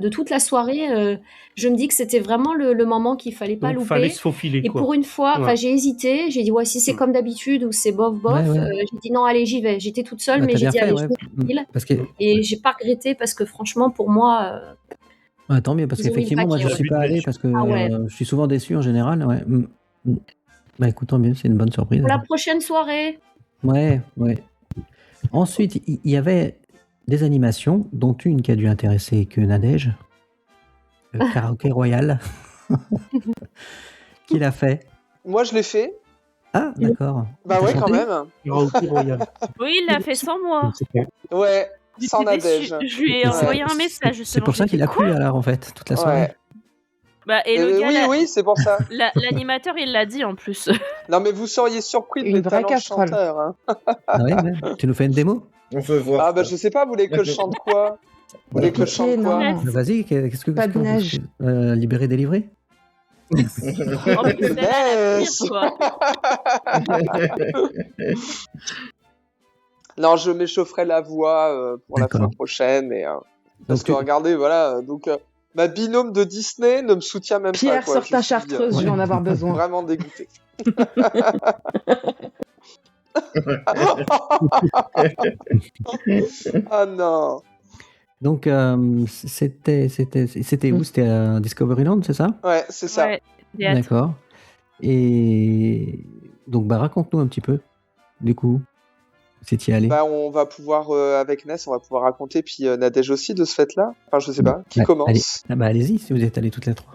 toute la soirée, je me dis que c'était vraiment le moment qu'il fallait pas Donc, louper. fallait se faufiler, Et quoi. pour une fois, Ouais. j'ai hésité. J'ai dit, ouais, si c'est comme d'habitude ou c'est bof. Ouais, ouais. J'ai dit, non, allez, j'y vais. J'étais toute seule, Bah, mais t'as j'ai bien dit, fait, allez, ouais. je vais Parce que, Et j'ai pas regretté parce que franchement, pour moi, ouais, tant mieux, parce ils ont mis le qu'effectivement, moi, paquet, je ouais. suis pas allé parce que Ah ouais. je suis souvent déçu en général. Ouais. Bah, écoute, tant mieux, c'est une bonne surprise. Pour la prochaine soirée. Ouais, ouais. Ensuite, il y avait des animations, dont une qui a dû intéresser que Nadège, le karaoké royal. Qui l'a fait? Moi, je l'ai fait. Ah, d'accord. Bah T'as ouais, quand chanté? même. Karaoké royal. Oui, il l'a fait sans moi. Ouais, sans J'étais déçue. Nadège. Je lui ai envoyé un message justement. C'est pour ça J'ai fait, qu'il a quoi plu alors en fait, toute la soirée. Ouais. Bah, et le gars, oui, là, oui, c'est pour ça. l'animateur, il l'a dit en plus. Non, mais vous seriez surpris de Une mes vraie talents de casserole. chanteur. Hein. Ah ouais, ouais. Tu nous fais une démo? On veut voir. Ah bah je sais pas, vous voulez que je chante quoi? Vous voulez que je chante Pitié, quoi? non. Bah, vas-y, qu'est-ce que Pas de neige. libérer, délivrer? Oh, putain, la pire, quoi. Non, je m'échaufferai la voix pour la D'accord. fois prochaine. Parce Donc, que regardez, voilà, donc ma binôme de Disney ne me soutient même Pierre, pas. Quoi. sors ta Je suis, chartreuse, je vais en avoir besoin. Vraiment dégoûté. Ah non. Donc, c'était où? C'était à Discoveryland, c'est ça? Ouais, c'est ça. Ouais, théâtre. D'accord. Et donc, bah, raconte-nous un petit peu, du coup, si t'y es allé. Bah, on va pouvoir, avec Ness, on va pouvoir raconter, puis Nadège aussi de ce fait-là. Enfin, je sais pas, qui Bah, commence? allez. Ah bah, allez-y, si vous êtes allés toutes les trois.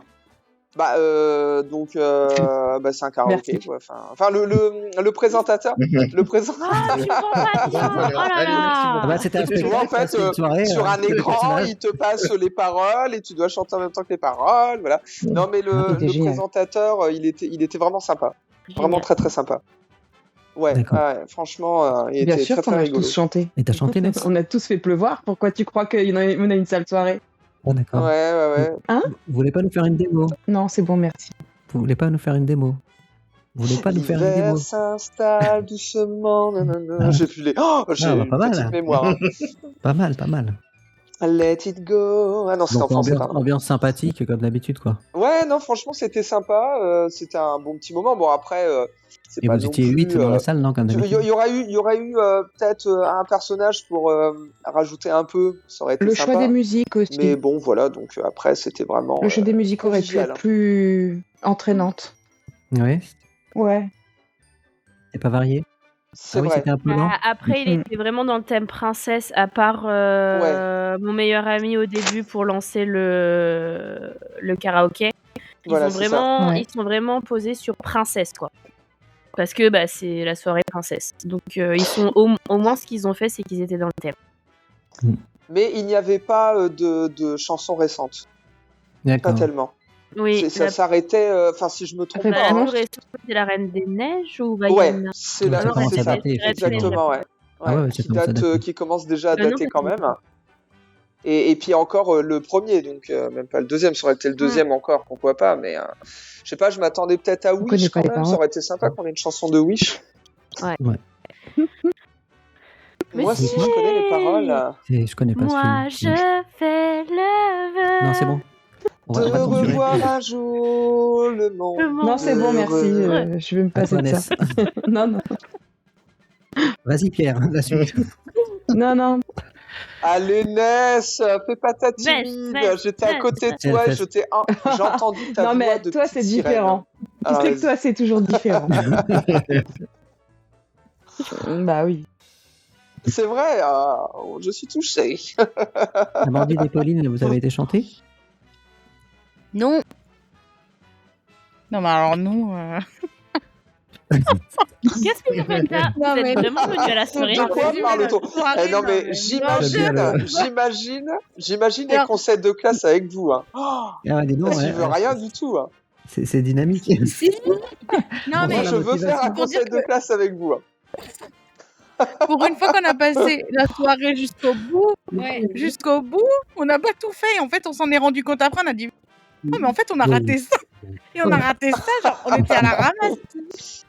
Bah, bah, c'est un karaoké, quoi. Enfin, le présentateur, le présentateur. Ah, tu prends pas bien. Oh là là. Ah bah, c'était un Tu vois, en spectacle, fait, c'était une soirée, sur un les écran, personnages. il te passe les paroles et tu dois chanter en même temps que les paroles, voilà. Non, mais Ah, le génial. présentateur, il était vraiment sympa. Vraiment très très sympa. Ouais, D'accord. ouais, franchement, il Bien était sûr très qu'on très a rigolo. tous chanté. Et t'as chanté, Ness? On a tous fait pleuvoir. Pourquoi tu crois qu'on a une sale soirée? Ah, d'accord. Ouais. Hein? Vous voulez pas nous faire une démo? Non, c'est bon, merci. Vous voulez pas nous faire une démo? Vous voulez pas nous faire une L'hiver démo? s'installe doucement, nanana. Ah. J'ai plus les. Oh, j'ai Ah, bah, une pas mal. petite mémoire. Hein. Pas mal, pas mal. Let it go. Ah non, c'était en Donc, français, ambiance, pardon. ambiance sympathique, comme d'habitude, quoi. Ouais, non, franchement, c'était sympa. C'était un bon petit moment. Bon, après, c'est Et pas vous non étiez plus. 8 dans la salle, non, comme Il d'habitude? y aurait eu peut-être un personnage pour rajouter un peu. Ça aurait été Le sympa. choix des musiques aussi. Mais bon, voilà. Donc après, c'était vraiment. Le choix des musiques aurait pu convivial, être hein. plus entraînante. Ouais. Ouais. C'est pas varié? C'est Ah oui, vrai. c'était un peu lent. Bah, après, il était vraiment dans le thème princesse, à part mon meilleur ami au début pour lancer le karaoké. Voilà, c'est ça. Ils sont vraiment posés sur princesse, quoi. Parce que bah, c'est la soirée princesse. Donc, ils sont au moins, ce qu'ils ont fait, c'est qu'ils étaient dans le thème. Mais il n'y avait pas de chansons récentes. Pas D'accord. tellement. Oui, Ça s'arrêtait. Enfin, si je me trompe pas. la Hein. plus récente, c'est la Reine des Neiges ou Ouais, Vaiana? c'est la. Ça commence C'est à ça. dater, effectivement. Exactement, ouais. Ah ouais, ça Qui commence à date, dater. qui commence déjà à Non, dater quand parce que- même. Et puis encore le premier, donc même pas le deuxième. Ça aurait été le deuxième encore, pourquoi pas. Mais je sais pas, je m'attendais peut-être à connaît Wish pas quand les même. paroles. Ça aurait été sympa qu'on ait une chanson de Wish. Ouais. Ouais. Moi, si je connais les paroles. Je connais pas Moi, ce film. je fais le vœu Non, c'est bon. On De va pas censurer. revoir un jour le monde. Non, c'est bon, merci. heureux. Je vais me À passer toi, de ça. Non, non. Vas-y, Pierre, la suite. Non, non. Allez, Ness, fais pas ta timide. Ness, J'étais à Ness. côté de toi, Ness. j'ai entendu ta Non, voix mais de toi, petite c'est sirène. différent. Tu Alors, sais que vas-y. toi, c'est toujours différent. Bah oui. C'est vrai, je suis touché. Amandine et Pauline, vous avez été chanter? Non. Non, mais alors nous. Qu'est-ce que vous faites là? Non, Vous mais- êtes vraiment venu à la soirée? De quoi parle-t-on soirée, non, mais non, mais- j'imagine les conseils de classe avec vous. Hein. Oh, Ah, dis donc, j'y ouais, veux ouais. rien du tout. Hein. C'est dynamique. Si. Non, Moi, mais je veux faire un pour dire conseil de classe avec vous. Hein. pour une fois qu'on a passé la soirée jusqu'au bout, on n'a pas tout fait. En fait, on s'en est rendu compte après. On a dit, non, mais en fait, on a raté ça. Et on a raté ça, genre, on était à la ramasse.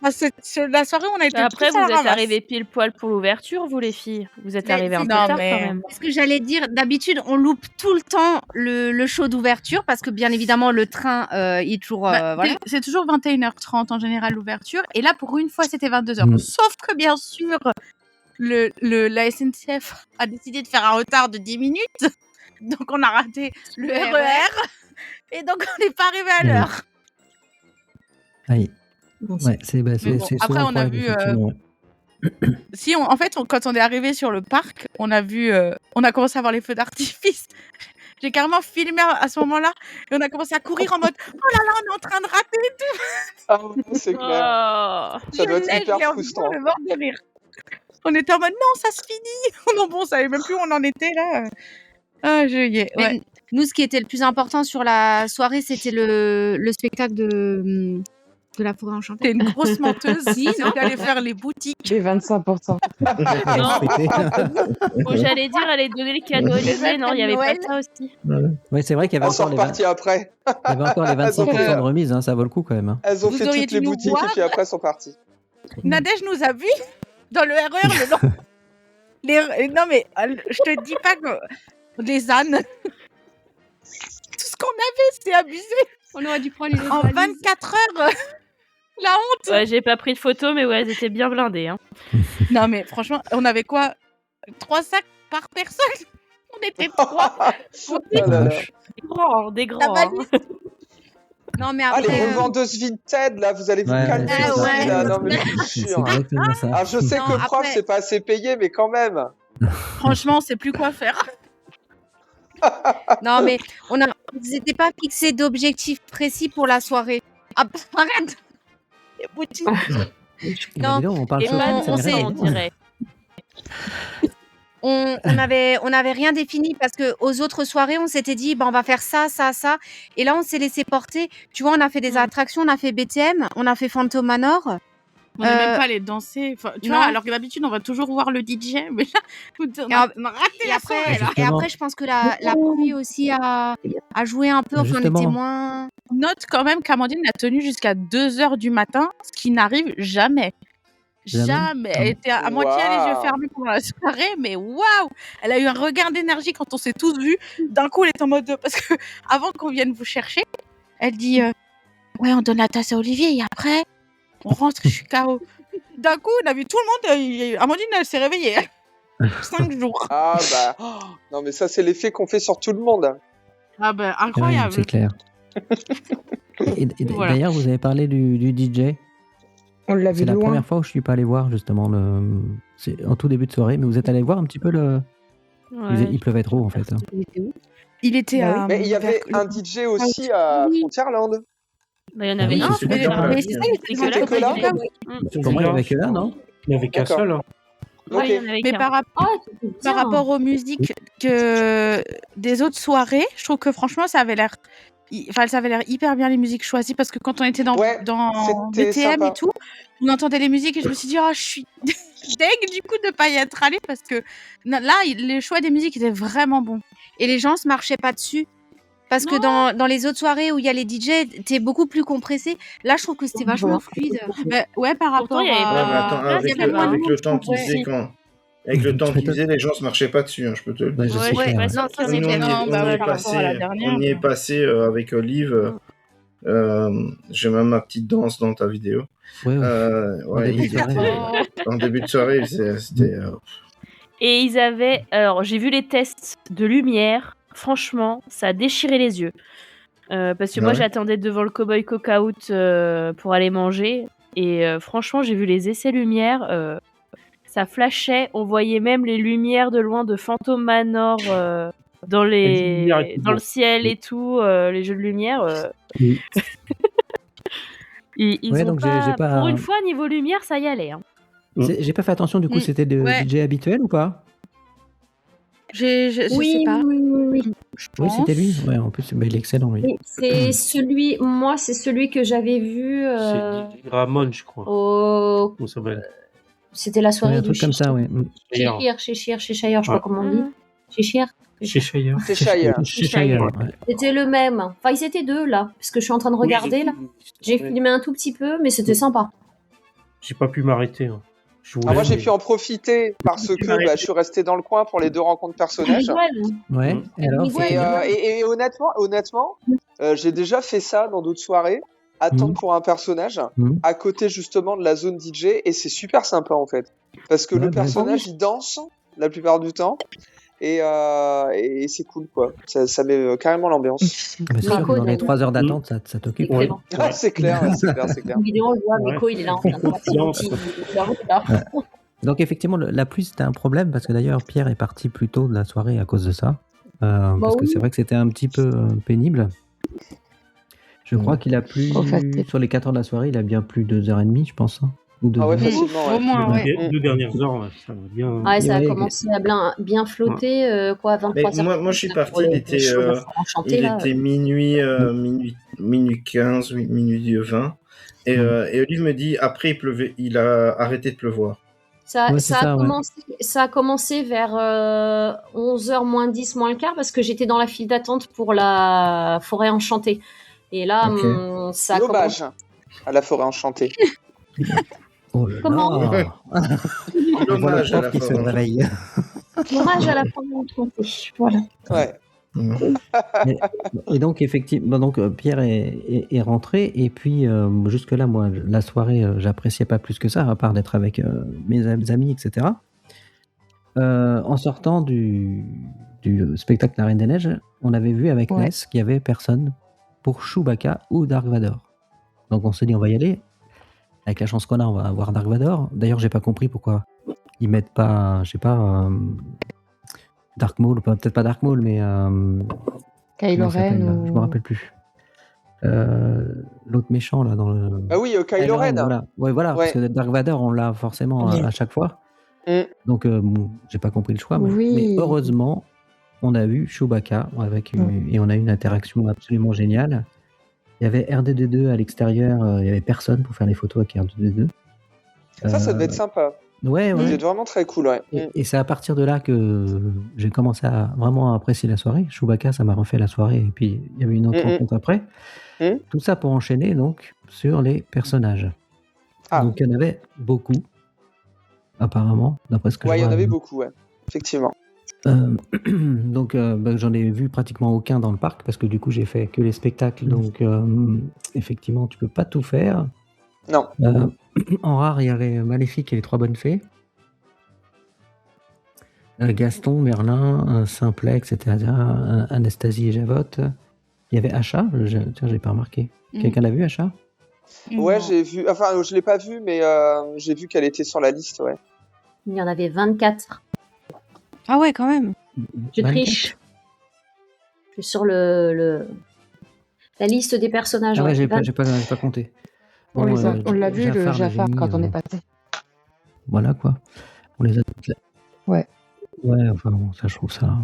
La soirée, on a été Après, tous à vous la êtes ramasse. arrivés pile poil pour l'ouverture, vous les filles. Vous êtes Mais arrivés un peu c'est- tard Non, quand mais même. Ce que j'allais dire, d'habitude, on loupe tout le temps le show d'ouverture parce que bien évidemment, le train il est toujours. Voilà. C'est toujours 21h30 en général l'ouverture. Et là, pour une fois, c'était 22h. Mm. Sauf que bien sûr, la SNCF a décidé de faire un retard de 10 minutes. Donc, on a raté le RER. Et donc, on n'est pas arrivé à Mm. l'heure. Aïe. Ouais, c'est Mais bon, souvent après, le on a problème, vu. effectivement, ouais. Si, en fait, quand on est arrivé sur le parc, on a vu, on a commencé à voir les feux d'artifice. J'ai carrément filmé à ce moment-là et on a commencé à courir en mode oh là là, on est en train de rater et tout. Ah, c'est clair. Oh. Ça doit être Je l'ai, hyper je l'ai en frustrant. le bord de rire. On était en mode non, ça se finit. Non, bon, on savait même plus où on en était là. Ah, je y ai. Mais Ouais. nous, ce qui était le plus important sur la soirée, c'était le spectacle de la forêt enchantée. T'es une grosse menteuse. Si, non D'aller faire les boutiques. Les 25%. Oh, j'allais dire, aller donner le cadeau à Olivier. Non, il n'y avait pas ça aussi. Ouais, c'est vrai qu'il y avait On s'en encore les, repartit après. il y avait encore les 25% fait- de remise, hein, ça vaut le coup quand même. Hein. Elles ont Vous fait auriez toutes dû les nous boutiques voir. et puis après elles sont parties. Nadège nous a vus dans le RER le long. Non, mais je te dis pas que les ânes. Tout ce qu'on avait, c'est abusé. On aurait dû prendre les En 24 heures. La honte. Ouais, j'ai pas pris de photos, mais ouais, elles étaient bien blindées. Hein. Non, mais franchement, on avait quoi 3 sacs par personne. On était 3. Oh là là. Des grands, des La grands. hein. valise. Non, mais Ah, les après. revendeuses Vinted, là, vous allez vous Ouais, calmer c'est aussi, ça. là. Non, mais je vous C'est jure. exactement ça. Alors, je sais Non, que le prof, après- c'est pas assez payé, mais quand même. Franchement, on sait plus quoi faire. Non, mais on s'était pas fixé d'objectif précis pour la soirée. Ah, arrête. Les boutiques. Bah, Non, dis donc, on parle Et chaud, pas ça on mérite sait, rien. on dirait. on avait rien défini parce que aux autres soirées, on s'était dit, on va faire ça, ça, ça. Et là, on s'est laissé porter. Tu vois, on a fait des attractions, on a fait BTM, on a fait Phantom Manor. On n'est même pas allé danser. Enfin, tu non. vois, alors que d'habitude, on va toujours voir le DJ. Mais là, on Et a raté Et la après, soirée. Là. et après, je pense que la pluie aussi a joué un peu. Enfin, on Justement. était moins. Note quand même qu'Amandine a tenu jusqu'à 2h du matin, ce qui n'arrive jamais. Jamais. Elle était à moitié les yeux Waouh. fermés pendant la soirée, mais waouh! Elle a eu un regain d'énergie quand on s'est tous vus. D'un coup, elle est en mode. Parce que avant qu'on vienne vous chercher, elle dit ouais, on donne la tasse à Olivier et après, on rentre, je suis KO. D'un coup, on a vu tout le monde. Amandine, elle s'est réveillée. 5 jours. Ah, bah. Oh, non, mais ça, c'est l'effet qu'on fait sur tout le monde. Ah ben, Ouais, incroyable. c'est clair. Et Voilà. d'ailleurs, vous avez parlé du DJ. On l'a vu C'est de la loin. première fois où je suis pas allé voir justement c'est en tout début de soirée, mais vous êtes allé voir un petit peu le. Ouais. Il pleuvait trop en fait. Hein. Il était Bah oui. à. Mais il y avait vers- un DJ aussi à Oui. Frontierland. Bah, il y en Ah avait oui, un. c'est mais super. là, Mais c'est ça, il c'était était que là. que là. Pour moi, il y avait que là, non? Il n'y avait qu'un D'accord. seul. Hein. Ouais, il y en Ok. avait Mais qu'un. par rapport aux musiques que des autres soirées, je trouve que franchement, ça avait l'air hyper bien les musiques choisies parce que quand on était dans Ouais, BTM c'était sympa. et tout, on entendait les musiques et je me suis dit oh, je suis deg du coup de pas y être allée parce que là le choix des musiques était vraiment bon. Et les gens se marchaient pas dessus. Parce que dans les autres soirées où il y a les DJ, t'es beaucoup plus compressé. Là, je trouve que c'était vachement fluide. Mais ouais, par Pourtant, rapport il y avait Ouais, mais attends, Ah, avec, il y avait moins de le temps qu'ils faisaient quand. Avec le temps qu'ils faisaient, les gens se marchaient pas dessus, hein, je peux te le dire. Ouais, je sais Ouais, clair, ouais, ouais. non, ça, Nous, c'est on y clair. est- Non, on bah y ouais, est par rapport à la passé, dernière. on y est passé avec Olive. J'ai même ma petite danse dans ta vidéo. Ouais, ouais. Ouais, début de il soirée. était- en début de soirée, c'était. Et ils avaient. Alors, j'ai vu les tests de lumière. Franchement, ça a déchiré les yeux. Parce que moi, Ouais. j'attendais devant le Cowboy Cookout pour aller manger. Et franchement, j'ai vu les essais lumière. Ça flashait. On voyait même les lumières de loin de Phantom Manor dans lumières étaient dans le beaux. ciel et tout. Les jeux de lumière. Oui. Ils Ouais, ont donc pas... j'ai pas- Pour une fois, niveau lumière, ça y allait. Hein. J'ai pas fait attention, du coup, c'était de Ouais. DJ habituel ou pas? Je sais pas. Oui. Oui, c'était lui. Ouais, en plus, bah, il est excellent, lui. Oui, c'est celui que j'avais vu C'est Ramon, je crois. au. Comment ça s'appelle? C'était la Ouais, soirée un du truc comme ça, ouais. Cheshire, je sais pas comment on dit. Cheshire. Cheshire. Cheshire, ouais. C'était le même. Enfin, ils étaient deux là, parce que je suis en train de regarder là. J'ai filmé un tout petit peu, mais c'était sympa. J'ai pas pu m'arrêter. Hein. Moi, j'ai pu en profiter parce que je suis resté dans le coin pour les 2 rencontres personnages. Ouais. Et alors, Et honnêtement, j'ai déjà fait ça dans d'autres soirées, attendre pour un personnage à côté justement de la zone DJ, et c'est super sympa en fait, parce que le personnage il danse la plupart du temps. Et c'est cool quoi, ça met carrément l'ambiance. Mais sûr, dans les 3 heures d'attente, ça t'occupe. Ouais. Ah, c'est clair. En vidéo, on le voit, Miko, il est là en train de passer. Donc effectivement, la pluie c'était un problème, parce que d'ailleurs Pierre est parti plus tôt de la soirée à cause de ça. Parce que c'est vrai que c'était un petit peu pénible. Je crois qu'il a plu, sur les 4 heures de la soirée, il a bien plu 2h30, je pense. Hein. Ou 2 heures. Facilement, au moins, ouais. 2 dernières heures, ça va bien. Ouais, ça a commencé à bien flotter, à 23h. Moi, je suis parti, il était minuit 15, minuit 20. Et Olive me dit, après, il pleuvait, il a arrêté de pleuvoir. Ça a commencé vers 11h moins 10, moins le quart, parce que j'étais dans la file d'attente pour la forêt enchantée. Et là, ça a commencé à la forêt enchantée. Comment L'hommage à la Hommage à la forêt enchantée. Voilà. Ouais. Et donc effectivement, Pierre est rentré, et puis jusque-là, moi, la soirée, j'appréciais pas plus que ça, à part d'être avec mes amis, etc. En sortant du spectacle La Reine des Neiges, on avait vu avec Ness qu'il y avait personne pour Chewbacca ou Dark Vador. Donc on s'est dit, on va y aller. Avec la chance qu'on a, on va avoir Dark Vador. D'ailleurs, j'ai pas compris pourquoi ils mettent pas, je sais pas, Dark Maul, peut-être pas Dark Maul, mais Kylo Ren ou... Je me rappelle plus. L'autre méchant là dans le. Ah oui, Kylo Ren. Voilà, parce que Dark Vador, on l'a forcément à chaque fois. Donc, j'ai pas compris le choix, mais heureusement, on a vu Chewbacca et on a eu une interaction absolument géniale. Il y avait R2D2 à l'extérieur, il y avait personne pour faire les photos avec R2D2. Ça devait être sympa. Ouais. C'était vraiment très cool, ouais. Et c'est à partir de là que j'ai commencé à vraiment apprécier la soirée. Chewbacca, ça m'a refait la soirée, et puis il y avait une autre rencontre après. Tout ça pour enchaîner donc sur les personnages. Donc il y en avait beaucoup, apparemment, d'après ce que je vois. Ouais, il y en avait beaucoup, ouais, effectivement. Donc j'en ai vu pratiquement aucun dans le parc, parce que du coup j'ai fait que les spectacles, donc effectivement tu peux pas tout faire. Non. En rare, il y avait Maléfique et les 3 bonnes fées, Gaston, Merlin, Simplex, etc., Anastasie et Javotte. Il y avait Asha, tiens, j'ai pas remarqué. Quelqu'un l'a vu, Asha? Ouais, j'ai vu, enfin je l'ai pas vu, mais j'ai vu qu'elle était sur la liste, ouais. Il y en avait 24. Ah ouais, quand même. Je triche. Je suis sur la liste des personnages. Ah ouais, j'ai pas compté. Bon, on l'a vu, le Jafar, quand on est passé. Voilà, quoi. On les a toutes là. Ouais. Ouais, enfin bon, ça, je trouve ça...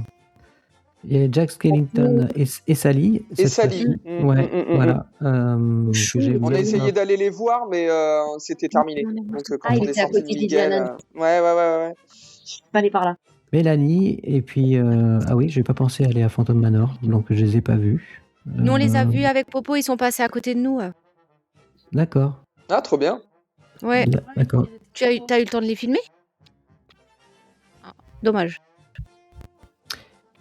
Il y a Jack Skellington et Sally. Et Sally. Voilà. On a essayé d'aller les voir, mais c'était terminé. Donc quand on est sorti de Miguel... Ouais. Je suis pas allé par là. Mélanie, et puis... ah oui, j'ai pas pensé aller à Phantom Manor, donc je les ai pas vus. Nous, on les a vus avec Popo, ils sont passés à côté de nous. D'accord. Ah, trop bien. Ouais. D'accord. T'as eu le temps de les filmer? Dommage.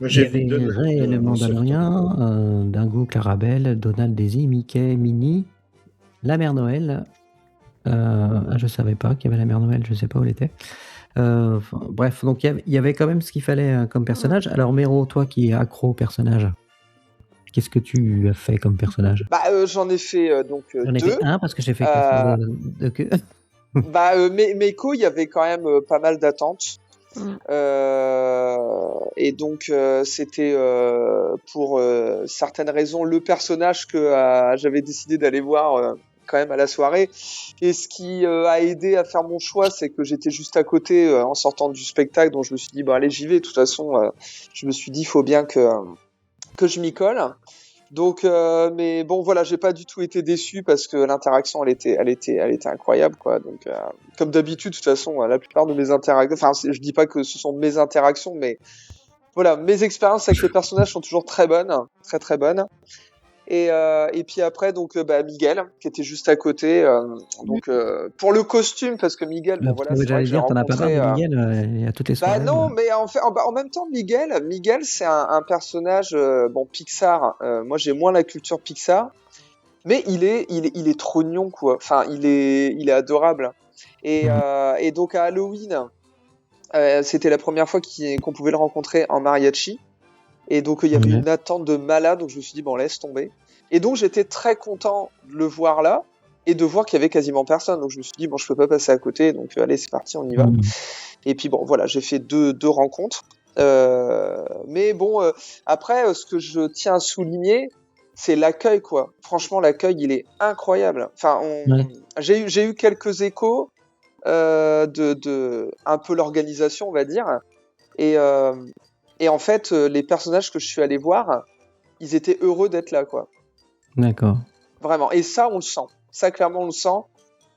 Moi, j'ai vu le Mandalorien, Dingo, Clarabelle, Donald, Daisy, Mickey, Minnie, la Mère Noël. Je savais pas qu'il y avait la Mère Noël, je sais pas où elle était. Bref, donc il y avait quand même ce qu'il fallait comme personnage. Alors Méro, toi qui es accro au personnage, qu'est-ce que tu as fait comme personnage? J'en ai fait donc J'en ai deux. fait un parce que j'ai fait 4 de queue. Meko, il y avait quand même pas mal d'attentes. Et donc c'était pour certaines raisons le personnage que j'avais décidé d'aller voir quand même à la soirée. Et ce qui a aidé à faire mon choix, c'est que j'étais juste à côté en sortant du spectacle, donc je me suis dit allez, j'y vais. De toute façon, je me suis dit il faut bien que je m'y colle. Donc mais bon voilà, j'ai pas du tout été déçu parce que l'interaction elle était incroyable quoi. Donc comme d'habitude de toute façon, la plupart de mes interactions, enfin je dis pas que ce sont mes interactions, mais voilà, mes expériences avec les personnages sont toujours très bonnes, très très bonnes. Et puis après, donc, Miguel, qui était juste à côté. Donc, pour le costume, parce que Miguel, bon, voilà, c'est vrai J'allais que j'ai dire, t'en as pas marre rencontré. de Miguel, il y a toutes les soirées. Non, mais en même temps, Miguel, c'est un personnage, bon, Pixar. Moi, j'ai moins la culture Pixar, mais il est trognon, quoi. Enfin, il est adorable. Et donc à Halloween, c'était la première fois qu'on pouvait le rencontrer en mariachi. Et donc il y avait une attente de malade, donc je me suis dit bon, laisse tomber. Et donc j'étais très content de le voir là et de voir qu'il y avait quasiment personne. Donc je me suis dit bon, je peux pas passer à côté, donc allez, c'est parti, on y va. Et puis bon, voilà, j'ai fait deux rencontres. Mais bon, après, ce que je tiens à souligner, c'est l'accueil, quoi. Franchement, l'accueil, il est incroyable. Enfin, j'ai eu quelques échos de un peu l'organisation, on va dire. Et en fait, les personnages que je suis allé voir, ils étaient heureux d'être là, quoi. D'accord. Vraiment. Et ça, on le sent. Ça, clairement, on le sent.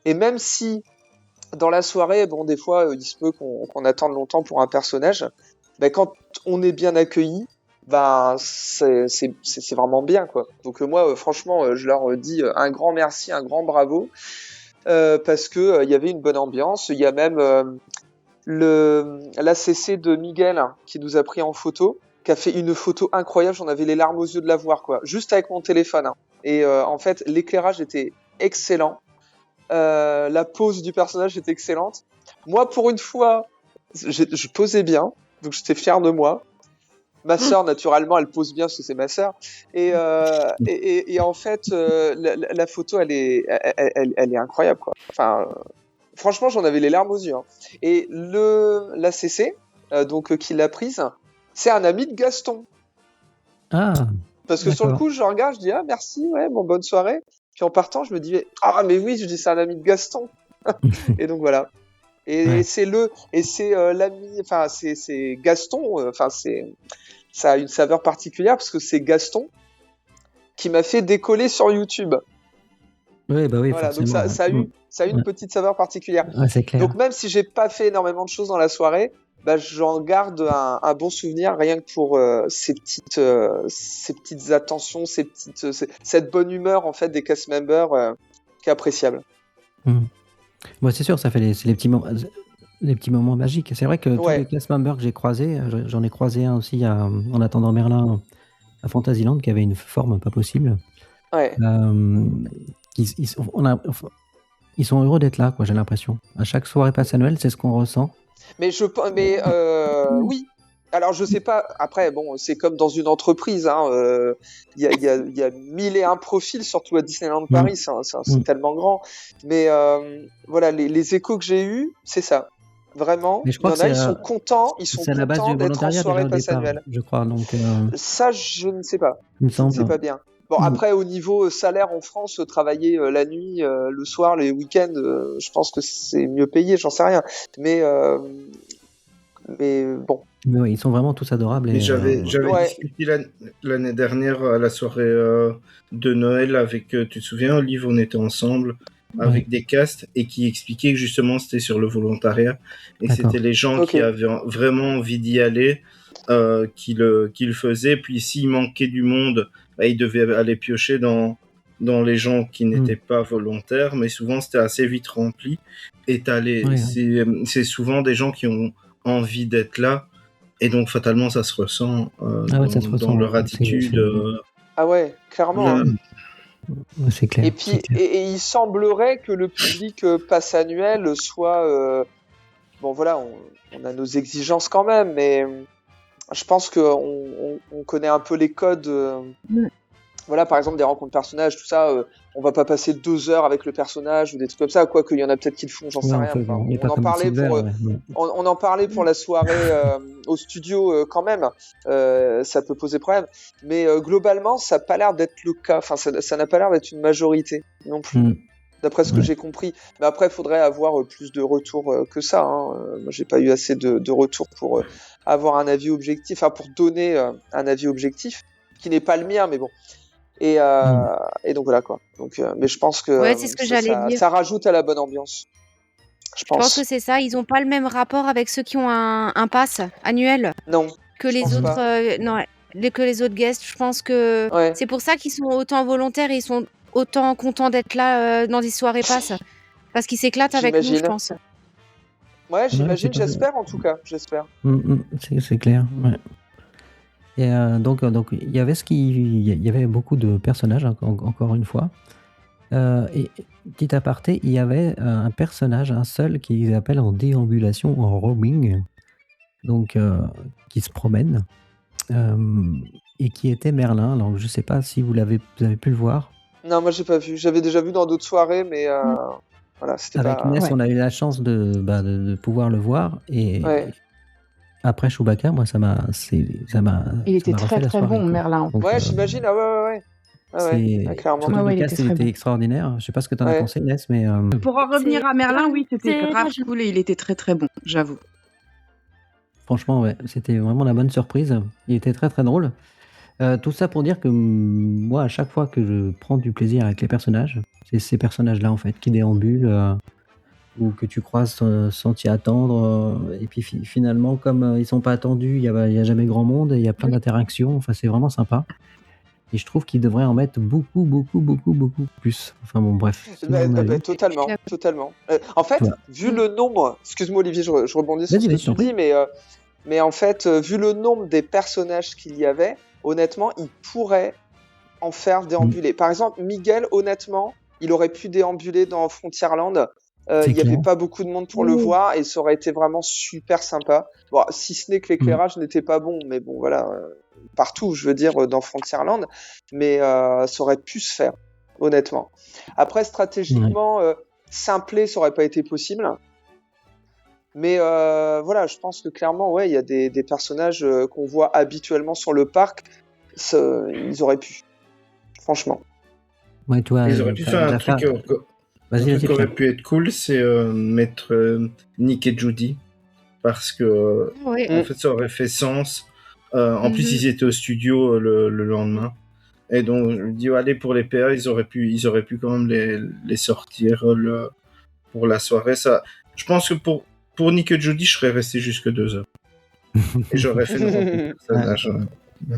Et même si, dans la soirée, bon, des fois, il se peut qu'on attende longtemps pour un personnage, quand on est bien accueilli, c'est vraiment bien, quoi. Donc moi, franchement, je leur dis un grand merci, un grand bravo, parce que il y avait une bonne ambiance. Il y a même l'ACC de Miguel qui nous a pris en photo, qui a fait une photo incroyable. J'en avais les larmes aux yeux de la voir, quoi, juste avec mon téléphone. Et en fait, l'éclairage était excellent. La pose du personnage était excellente. Moi, pour une fois, je posais bien, donc j'étais fier de moi. Ma sœur, naturellement, elle pose bien parce que c'est ma sœur. Et en fait, la photo, elle est incroyable, quoi. Enfin, franchement, j'en avais les larmes aux yeux. Et l'ACC, donc qui l'a prise, c'est un ami de Gaston. Ah. Parce que sur le coup, je regarde, je dis ah merci, ouais, bon, bonne soirée. Puis en partant, je me dis mais oui, je dis c'est un ami de Gaston. Et donc voilà. Et c'est l'ami, enfin c'est Gaston, enfin ça a une saveur particulière parce que c'est Gaston qui m'a fait décoller sur YouTube. Oui, bah oui, voilà, donc forcément. ça a eu une petite saveur particulière. Ouais, c'est clair. Donc même si j'ai pas fait énormément de choses dans la soirée, j'en garde un bon souvenir rien que pour ces petites attentions, cette bonne humeur en fait des cast members qui est appréciable. Bon, c'est sûr, ça fait c'est les petits moments magiques. C'est vrai que tous les cast members que j'ai croisés, j'en ai croisé un aussi en attendant Merlin à Fantasyland qui avait une forme pas possible. Ouais. Ils sont heureux d'être là, quoi, j'ai l'impression. À chaque soirée passe annuelle, c'est ce qu'on ressent. Mais oui. Alors je sais pas. Après, bon, c'est comme dans une entreprise. Il y a 1001 profils, surtout à Disneyland Paris. C'est tellement grand. Mais voilà, les échos que j'ai eus, c'est ça. Vraiment. Mais je crois il y en a, ils sont contents. Ils sont c'est à la base contents du d'être en volontariat soirée déjà au passe départ, annuelle. je crois. Donc, ça, je ne sais pas. il me Je ne semble. sais pas bien. Bon, après, au niveau salaire en France, travailler la nuit, le soir, les week-ends, je pense que c'est mieux payé, j'en sais rien. Mais bon. Mais ouais, ils sont vraiment tous adorables. Et j'avais discuté l'année dernière à la soirée de Noël avec, tu te souviens, Olive, on était ensemble avec des castes et qui expliquaient que justement c'était sur le volontariat et que c'était les gens qui avaient vraiment envie d'y aller qui le faisaient. Puis s'il manquait du monde, ils devaient aller piocher dans les gens qui n'étaient pas volontaires, mais souvent c'était assez vite rempli. Et c'est souvent des gens qui ont envie d'être là. Et donc, fatalement, ça se ressent dans leur attitude. Ah ouais, clairement. C'est clair. Et puis, et il semblerait que le public passe annuel soit... bon, voilà, on a nos exigences quand même, mais je pense qu'on connaît un peu les codes. Voilà, par exemple, des rencontres personnages, tout ça, on va pas passer 2 heures avec le personnage ou des trucs comme ça, quoi qu'il y en a peut-être qui le font, j'en sais rien. On en parlait pour la soirée au studio quand même, ça peut poser problème, mais globalement, ça n'a pas l'air d'être le cas, enfin, ça n'a pas l'air d'être une majorité non plus, d'après ce que j'ai compris. Mais après, il faudrait avoir plus de retours que ça. Moi, j'ai pas eu assez de retours pour avoir un avis objectif, enfin, pour donner un avis objectif, qui n'est pas le mien, mais bon. Et donc voilà quoi. Donc, mais je pense que, c'est ce que j'allais dire. Ça rajoute à la bonne ambiance. Je pense que c'est ça. Ils n'ont pas le même rapport avec ceux qui ont un pass annuel. Non. que Je les pense autres. pas. Non, que les autres guests. Je pense que Ouais. c'est pour ça qu'ils sont autant volontaires et ils sont autant contents d'être là dans des soirées passes. Parce qu'ils s'éclatent avec nous, je J'imagine. pense. Ouais, j'imagine, c'est pas- j'espère en tout cas, j'espère. C'est clair. Ouais. Et donc il y avait il y avait beaucoup de personnages encore une fois. Et petit aparté, il y avait un personnage, un seul qu'ils appellent en déambulation, en roaming, donc qui se promène et qui était Merlin. Alors je sais pas si vous avez pu le voir. Non, moi j'ai pas vu. J'avais déjà vu dans d'autres soirées, mais voilà, c'était Avec pas. Inès, on a eu la chance de pouvoir le voir et Ouais. après Chewbacca, moi ça m'a Il était refait très la très soirée, bon, quoi. Merlin. Donc, Ouais, j'imagine. Ah ouais. Ah ouais, clairement. surtout Ouais, le il cast était très était bon. extraordinaire. Je sais pas ce que t'en as Ouais. pensé, Inès, mais Pour en revenir à Merlin, oui, c'était c'est grave dommage. cool et il était très très bon, j'avoue. franchement, ouais, c'était vraiment la bonne surprise. Il était très très drôle. Tout ça pour dire que moi, à chaque fois que je prends du plaisir avec les personnages, c'est ces personnages-là en fait qui déambulent ou que tu croises sans t'y attendre. Et puis finalement, comme ils sont pas attendus, il y a jamais grand monde, et il y a plein d'interactions. Enfin, c'est vraiment sympa. Et je trouve qu'ils devraient en mettre beaucoup plus. Enfin bon, bref. c'est mon avis. Totalement. En fait, Ouais. vu le nombre, excuse-moi Olivier, je rebondis sur Vas-y, ce que vas-y, je t'en tu dis, mais en fait, vu le nombre des personnages qu'il y avait, honnêtement, ils pourraient en faire déambuler. Par exemple, Miguel, honnêtement, il aurait pu déambuler dans Frontierland. C'est Il n'y avait clair. pas beaucoup de monde pour le voir et ça aurait été vraiment super sympa. Bon, si ce n'est que l'éclairage n'était pas bon, mais bon, voilà, partout, je veux dire, dans Frontierland, mais ça aurait pu se faire, honnêtement. Après, stratégiquement, simpler, ça aurait pas été possible. Mais voilà, je pense que clairement, ouais, il y a des personnages qu'on voit habituellement sur le parc, ils auraient pu, franchement. Ouais, toi, Ils auraient pu faire un truc, Vas-y, qui aurait pu être cool, c'est mettre Nick et Judy, parce que Oui. en fait ça aurait fait sens. En plus, ils étaient au studio le lendemain, et donc je me dis allez, pour les PR, ils auraient pu quand même les sortir pour la soirée. Ça, je pense que pour Nick et Judy, je serais resté jusque 2 heures et j'aurais fait le rempli de personnages. Ouais.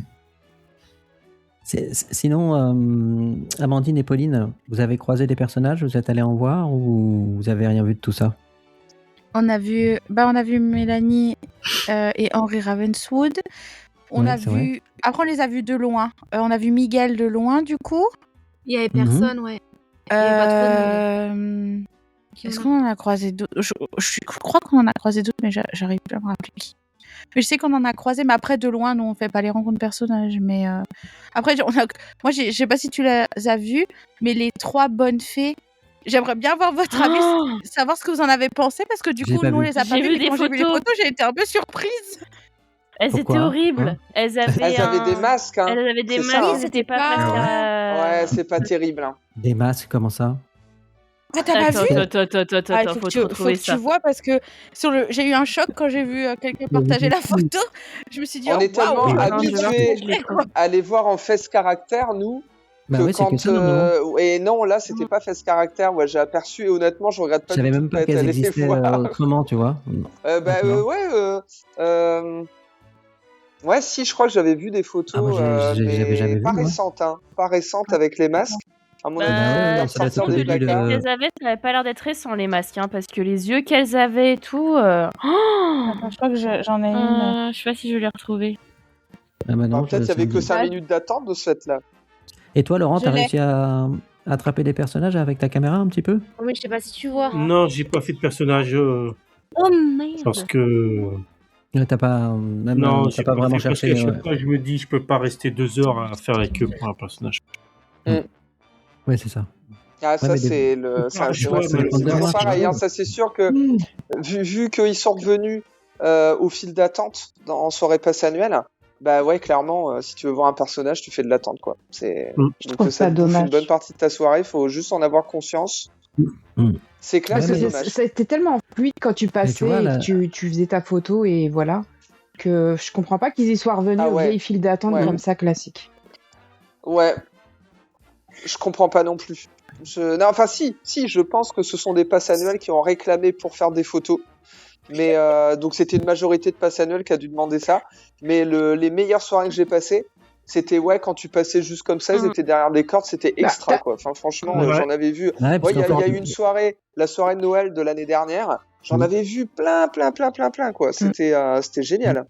Sinon, Amandine et Pauline, vous avez croisé des personnages, vous êtes allés en voir ou vous avez rien vu de tout ça? On a vu Mélanie et Henry Ravenswood. On Ouais, a c'est vrai. vu. Après, on les a vus de loin. On a vu Miguel de loin, du coup. Il y avait personne, ouais. Il y avait pas trop de monde. Est-ce qu'on en a croisé d'autres? Je crois qu'on en a croisé d'autres, mais j'arrive plus à me rappeler qui. Mais je sais qu'on en a croisé, mais après, de loin, nous, on fait pas les rencontres personnages. Mais après, moi, je sais pas si tu les as vus, mais les 3 bonnes fées. J'aimerais bien avoir votre avis, savoir ce que vous en avez pensé, parce que du J'ai coup, pas nous, on vu. les a pas J'ai vus, vu mais des quand j'ai vu les photos. photos, j'ai été un peu surprise. Elles Pourquoi étaient horribles. Hein Elles avaient des masques, hein. Elles avaient des C'est ça, masques, hein. c'était pas pas- facile. Ouais, c'est pas terrible. Hein. Des masques, comment ça? Ah, t'as pas Attends, vu? attends, Ah, il faut faut te retrouver que tu ça. vois, parce que j'ai eu un choc quand j'ai vu quelqu'un partager la photo. Je me suis dit, On oh, est tellement waouh, habitués à les voir en face caractère, nous, Bah que oui, c'est que quand. ça, normalement. Et non, là, c'était pas face caractère. Ouais, j'ai aperçu et honnêtement, je regrette pas Je savais du tout même de pas être qu'elles allé les existaient voir. autrement, tu vois. Maintenant. Ouais, si, je crois que j'avais vu des photos, Ah, moi, j'avais jamais mais vu, pas moi. récentes, hein. Pas récentes avec les masques. À mon avis, ouais, dans ça doit être sortir au des début placards. Qu'elles avaient, ça avait pas l'air d'être récent, les masques, hein, parce que les yeux qu'elles avaient et tout. Oh Attends, je crois que j'en ai une. Je sais pas si je l'ai retrouvée. Ah bah non, Peut-être je- qu'il y avait ça- que 5 minutes d'attente de ce fait-là. Et toi, Laurent, Je t'as l'ai. réussi à attraper des personnages avec ta caméra un petit peu? Oui, je sais pas si tu vois. Non, j'ai pas fait de personnage Oh merde. parce que T'as pas, même, non, t'as j'ai pas vraiment fait, parce cherché. qu'à chaque Ouais, fois, je me dis, je peux pas rester 2 heures à faire la queue pour un personnage. Ouais, c'est ça. Ah, Ouais, ça, mais c'est le. Ah, C'est je vrai, vois, c'est mais c'est c'est toujours dommage, pareil. tu Hein. vois. Ça, c'est sûr que, vu qu'ils sont revenus au fil d'attente en soirée passe annuelle, bah ouais, clairement, si tu veux voir un personnage, tu fais de l'attente, quoi. Je Donc, trouve ça ça te bouffe une dommage. bonne partie de ta soirée, il faut juste en avoir conscience. C'est clair, Parce c'est que dommage. c'était tellement fluide quand tu passais vois, et là- que tu faisais ta photo et voilà, que je comprends pas qu'ils y soient revenus Ah aux ouais. vieilles files d'attente Ouais. comme ça classiques. Ouais. Je comprends pas non plus. Non, enfin, si, je pense que ce sont des passes annuelles qui ont réclamé pour faire des photos. Mais donc c'était une majorité de pass annuel qui a dû demander ça. Mais les meilleures soirées que j'ai passées, c'était quand tu passais juste comme ça, ils étaient derrière des cordes, c'était extra quoi. Enfin franchement, j'en avais vu. Ouais, parce Il y qu'encore- a eu une soirée, la soirée de Noël de l'année dernière. J'en avais vu plein quoi. C'était génial.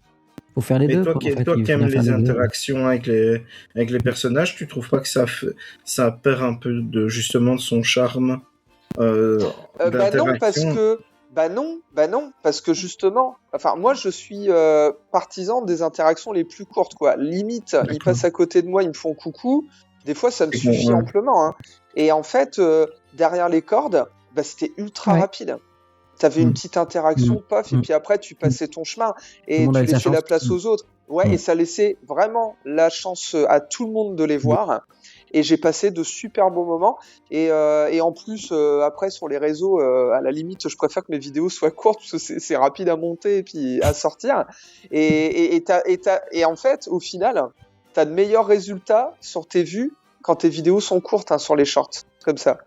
Faut faire les Mais deux. toi quoi, qui en fait, toi il qui faut aimes bien faire les les deux. interactions avec les personnages, tu trouves pas que ça perd un peu justement de son charme Bah non d'interaction? parce que justement, enfin moi je suis partisan des interactions les plus courtes quoi. Limite, ils passent à côté de moi, ils me font coucou. Des fois ça me suffit amplement. Hein. Et en fait, derrière les cordes, bah, c'était ultra rapide. T'avais une petite interaction, paf, et puis après tu passais ton chemin Tout le et monde tu avait sa laissais la chance. place aux autres. Et ça laissait vraiment la chance à tout le monde de les voir. Et j'ai passé de super beaux moments. Et en plus, après sur les réseaux, à la limite, je préfère que mes vidéos soient courtes parce que c'est rapide à monter et puis à sortir. Et en fait, au final, t'as de meilleurs résultats sur tes vues quand tes vidéos sont courtes, hein, sur les shorts, comme ça.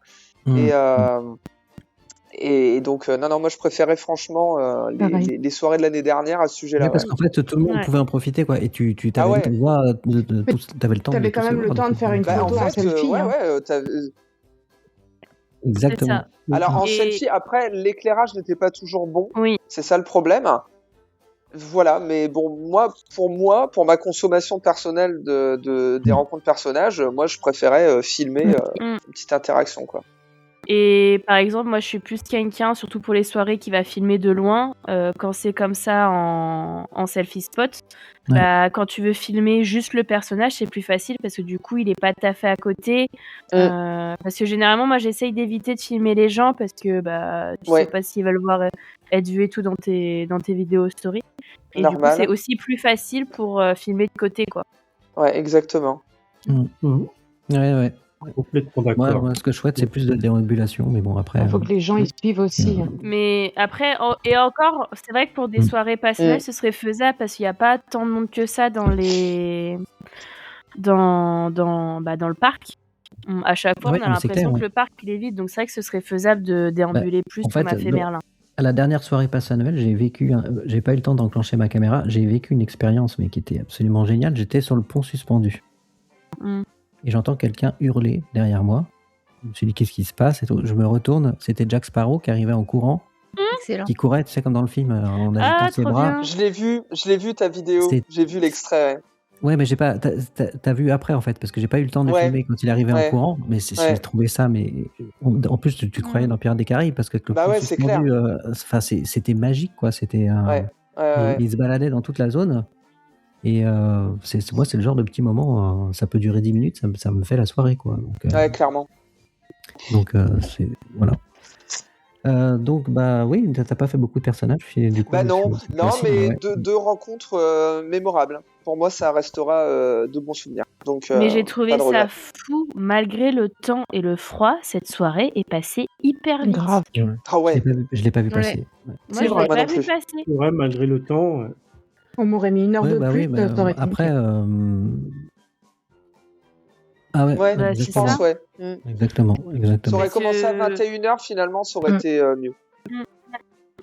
Et donc, non, moi je préférais franchement les soirées de l'année dernière à ce sujet-là. Ouais, parce qu'en fait, tout le monde pouvait en profiter, quoi. Et tu avais le droit t'avais le temps T'avais de quand tous même se le voir, temps de faire une photo en selfie. hein. Exactement. Alors en Et- selfie, après, l'éclairage n'était pas toujours bon. Oui. C'est ça le problème. Voilà, mais bon, pour ma consommation personnelle des rencontres personnages, moi je préférais filmer une petite interaction, quoi. Et par exemple, moi je suis plus quelqu'un, surtout pour les soirées, qui va filmer de loin. Quand c'est comme ça en selfie spot, bah, quand tu veux filmer juste le personnage, c'est plus facile parce que du coup il est pas tout à fait à côté. Parce que généralement, moi j'essaye d'éviter de filmer les gens parce que bah, tu sais pas s'ils veulent voir être vus et tout dans tes vidéos story. Et Normal. du coup, c'est aussi plus facile pour filmer de côté, quoi. Ouais, exactement. Ouais. Complètement d'accord. Moi, ce que je souhaite, c'est plus de déambulation, mais bon, après. Il faut que les gens y suivent aussi. hein. Mais après, et encore, c'est vrai que pour des soirées passionnelles, ce serait faisable parce qu'il n'y a pas tant de monde que ça dans le parc. À chaque fois, Ouais, on a mais c'est l'impression clair, que le parc il est vide, donc c'est vrai que ce serait faisable de déambuler plus en comme fait, a fait dans- Merlin. À la dernière soirée passe à Noël, j'ai pas eu le temps d'enclencher ma caméra, j'ai vécu une expérience, mais qui était absolument géniale. J'étais sur le pont suspendu. Et j'entends quelqu'un hurler derrière moi. Je me suis dit, qu'est-ce qui se passe et tout. Je me retourne, c'était Jack Sparrow qui arrivait en courant. Excellent. Qui courait, tu sais, comme dans le film, en agitant ses bras. Je l'ai vu ta vidéo, j'ai vu l'extrait. Ouais, mais j'ai pas. T'as vu après en fait, parce que j'ai pas eu le temps de filmer quand il arrivait en courant. Mais j'ai trouvé ça, mais en plus tu croyais dans Pirates des Caraïbes parce que le pont c'est suspendu, c'était magique quoi. C'était. Il se baladait dans toute la zone. Et moi, c'est le genre de petit moment. Ça peut durer 10 minutes, ça me fait la soirée quoi. Donc, clairement. Donc c'est voilà. Donc bah oui, t'as pas fait beaucoup de personnages. Du coup, non, mais ouais. deux rencontres mémorables. Pour moi, ça restera de bons souvenirs. Donc, Mais j'ai trouvé pas de ça regret. fou, malgré le temps et le froid, cette soirée est passée hyper vite. Grave. Ah ouais. Je l'ai pas vu passer. Moi, je l'ai pas vu passer. C'est vrai, malgré le temps. On m'aurait mis une heure Ouais, de bah plus, oui, mais, t'aurais été après. nickel. Ah ouais, Ouais, Bah, je c'est pense, ça. ouais. Exactement. Ça aurait commencé à 21h, finalement, ça aurait été mieux.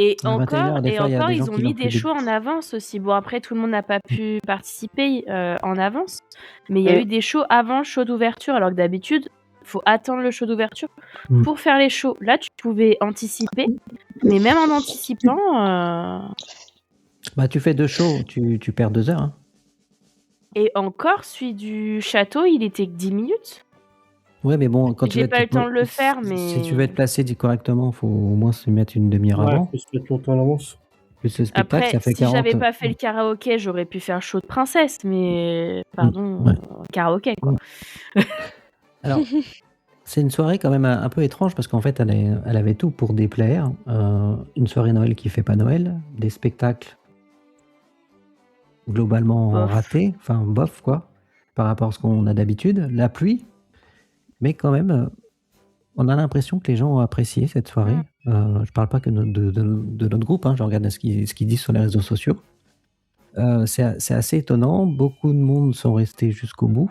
Et À 21 encore, heures, des fois, il y a des gens ils ont qui mis l'ont pris des shows en avance aussi. Bon, après, tout le monde n'a pas pu participer en avance, mais il y a eu des shows avant le show d'ouverture, alors que d'habitude, faut attendre le show d'ouverture pour faire les shows. Là, tu pouvais anticiper, mais même en anticipant... Bah, tu fais 2 shows, tu perds 2 heures. Hein. Et encore, celui du château, il était que 10 minutes. Ouais, mais bon, quand tu J'ai vas pas eu le temps de le faire, Si mais... tu veux être placé correctement, faut au moins se mettre une demi-heure Ouais, avant. faut se mettre longtemps à l'avance. Plus le spectacle, Après, ça fait si 40. j'avais pas fait le karaoké, j'aurais pu faire show de princesse, mais... Pardon, karaoké, quoi. Alors, c'est une soirée quand même un peu étrange parce qu'en fait, elle avait tout pour déplaire. Une soirée Noël qui fait pas Noël, des spectacles globalement ratés, enfin bof quoi, par rapport à ce qu'on a d'habitude. La pluie, mais quand même, on a l'impression que les gens ont apprécié cette soirée. Je parle pas que de notre groupe, hein, je regarde ce qu'ils disent sur les réseaux sociaux. C'est assez étonnant, beaucoup de monde sont restés jusqu'au bout.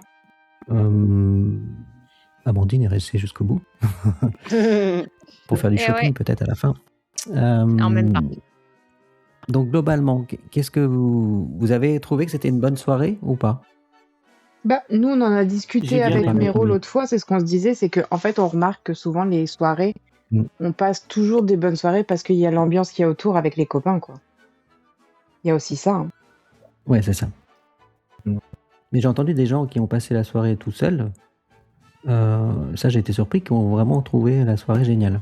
Amandine est restée jusqu'au bout pour faire du shopping peut-être à la fin. En même temps. Donc globalement, qu'est-ce que vous avez trouvé que c'était une bonne soirée ou pas? Bah, nous, on en a J'ai discuté bien avec aimé. Méro l'autre fois, c'est ce qu'on se disait, c'est qu'en fait, on remarque que souvent, les soirées, on passe toujours des bonnes soirées parce qu'il y a l'ambiance qu'il y a autour avec les copains, quoi. Il y a aussi ça. Hein. Ouais, c'est ça. Mais j'ai entendu des gens qui ont passé la soirée tout seuls. Ça, j'ai été surpris, qui ont vraiment trouvé la soirée géniale.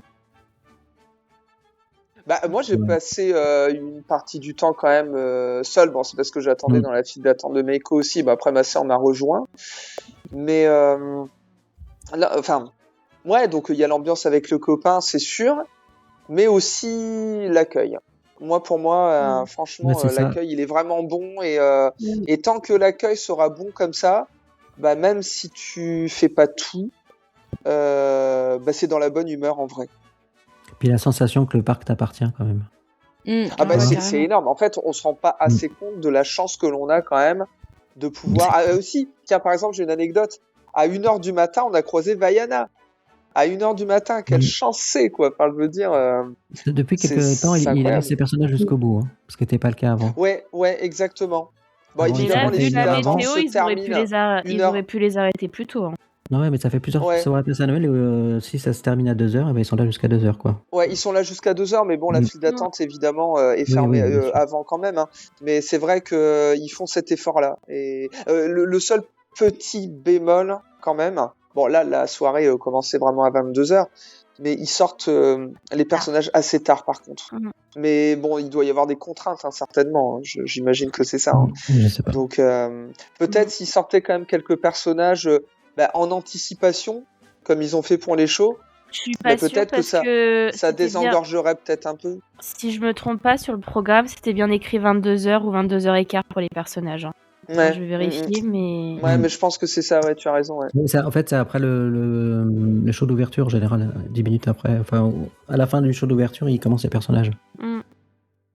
Bah, moi, j'ai passé une partie du temps quand même seul. Bon, c'est parce que j'attendais dans la file d'attente de Meiko aussi. Bah, après, ma sœur m'a rejoint. Mais là, enfin, ouais, donc il y a l'ambiance avec le copain, c'est sûr, mais aussi l'accueil. Moi, pour moi, franchement, Ouais, c'est ça. l'accueil, il est vraiment bon et tant que l'accueil sera bon comme ça, bah, même si tu fais pas tout, bah, c'est dans la bonne humeur en vrai. Puis la sensation que le parc t'appartient quand même. Ah bah Ouais. c'est énorme. En fait, on se rend pas assez compte de la chance que l'on a quand même de pouvoir. Ah, aussi, tiens, par exemple, j'ai une anecdote. À 1h du matin, on a croisé Vaiana. À 1h du matin, quelle chance c'est, quoi. Enfin, je veux dire. Depuis quelques temps, il incroyable. laisse ses personnages jusqu'au bout, hein, ce qui n'était pas le cas avant. Ouais, exactement. Bon, Avant, évidemment, Mais les là, vu files la d'attente météo, se ils auraient pu terminent. ils auraient pu les arrêter plus tôt. Hein. Non, ouais, mais ça fait plusieurs soirées de à Noël. Si ça se termine à 2h, ils sont là jusqu'à 2h, quoi. Ouais, ils sont là jusqu'à 2h, mais bon, la file d'attente, évidemment, est fermée oui, bien sûr. avant quand même. Hein. Mais c'est vrai qu'ils font cet effort-là. Et le seul petit bémol, quand même, bon, là, la soirée commençait vraiment à 22h, mais ils sortent les personnages assez tard, par contre. Mais bon, il doit y avoir des contraintes, hein, certainement. Hein. J'imagine que c'est ça. Hein. Je sais pas. Donc, peut-être s'ils sortaient quand même quelques personnages en anticipation, comme ils ont fait pour les shows, Je suis pas sûre peut-être que parce ça que c'était désengorgerait peut-être un peu. Si je me trompe pas, sur le programme, c'était bien écrit 22h ou 22h15 pour les personnages. Hein. Ouais. Enfin, je vais vérifier, mais... Ouais, mais je pense que c'est ça, ouais, tu as raison. Ouais. Oui, en fait, c'est après le show d'ouverture, en général, 10 minutes après. Enfin, à la fin du show d'ouverture, il commence les personnages.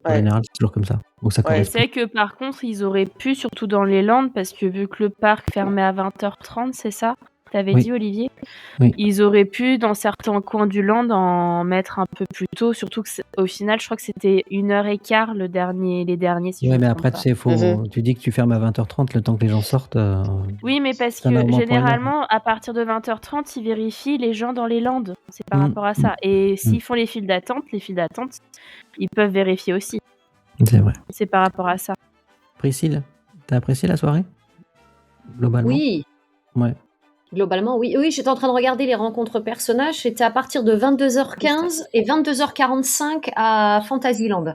En général, c'est toujours comme ça. Donc ça Je correspond. sais que par contre, ils auraient pu, surtout dans les Landes, parce que vu que le parc fermait à 20h30, c'est ça? T'avais Oui. dit, Olivier? Oui. Ils auraient pu, dans certains coins du Land, en mettre un peu plus tôt, surtout qu'au final, je crois que c'était 1h15 les derniers, si je Ouais, me mais trompe après, pas. tu sais, tu dis que tu fermes à 20h30, le temps que les gens sortent. Oui, mais parce c'est un que moment pour une heure. généralement, à partir de 20h30, ils vérifient les gens dans les Landes. C'est par rapport à ça. Et s'ils font les files d'attente, ils peuvent vérifier aussi. C'est vrai. C'est par rapport à ça. Priscille, t'as apprécié la soirée? Globalement? Oui, Ouais. globalement, oui. Oui, j'étais en train de regarder les rencontres personnages. C'était à partir de 22h15 et 22h45 à Fantasyland.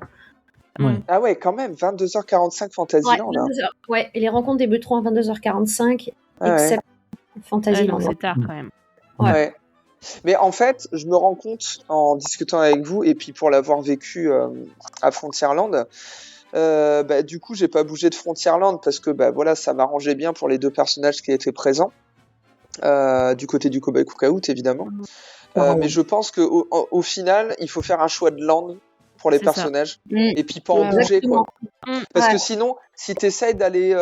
Ah ouais, quand même, 22h45 Fantasyland. Ouais, 22h. Ouais, et les rencontres débuteront à 22h45, Ah ouais. except Fantasyland. donc c'est tard quand même. Ouais. Mais en fait, je me rends compte en discutant avec vous, et puis pour l'avoir vécu à Frontierland, du coup, j'ai pas bougé de Frontierland parce que voilà, ça m'arrangeait bien pour les deux personnages qui étaient présents, du côté du Cowboy Cookout, évidemment. Mais je pense que au final, il faut faire un choix de land pour les C'est ça. personnages, et puis pas en bouger, quoi. Parce que sinon, si t'essayes d'aller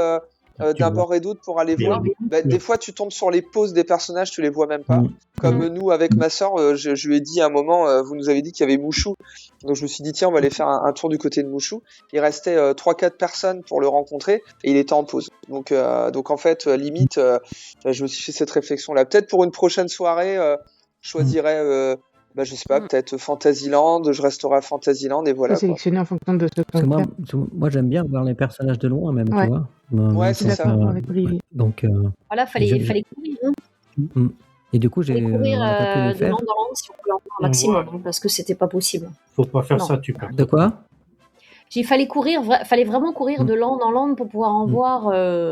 d'un bord et d'autre pour aller voir, des fois tu tombes sur les poses des personnages, tu les vois même pas. Comme nous avec ma sœur, je lui ai dit à un moment, vous nous avez dit qu'il y avait Mouchou, donc je me suis dit tiens, on va aller faire un tour du côté de Mouchou. Il restait 3-4 personnes pour le rencontrer et il était en pause. Donc en fait, limite, je me suis fait cette réflexion là. Peut-être pour une prochaine soirée, je choisirais je sais pas, peut-être Fantasyland, je resterai à Fantasyland et voilà. Faut sélectionner en fonction de ce Parce que qu'on moi, j'aime bien voir les personnages de loin, même, Ouais. tu vois. Ouais, c'est ça. avec Olivier. Donc, Voilà, fallait courir. Hein. et du coup, Fallait courir on n'a pas pu les de faire. land en land si on voulait en faire un maximum, hein, parce que c'était pas possible. Faut pas faire Non. ça, tu perds. De quoi? Il fallait fallait vraiment courir de land en land pour pouvoir en voir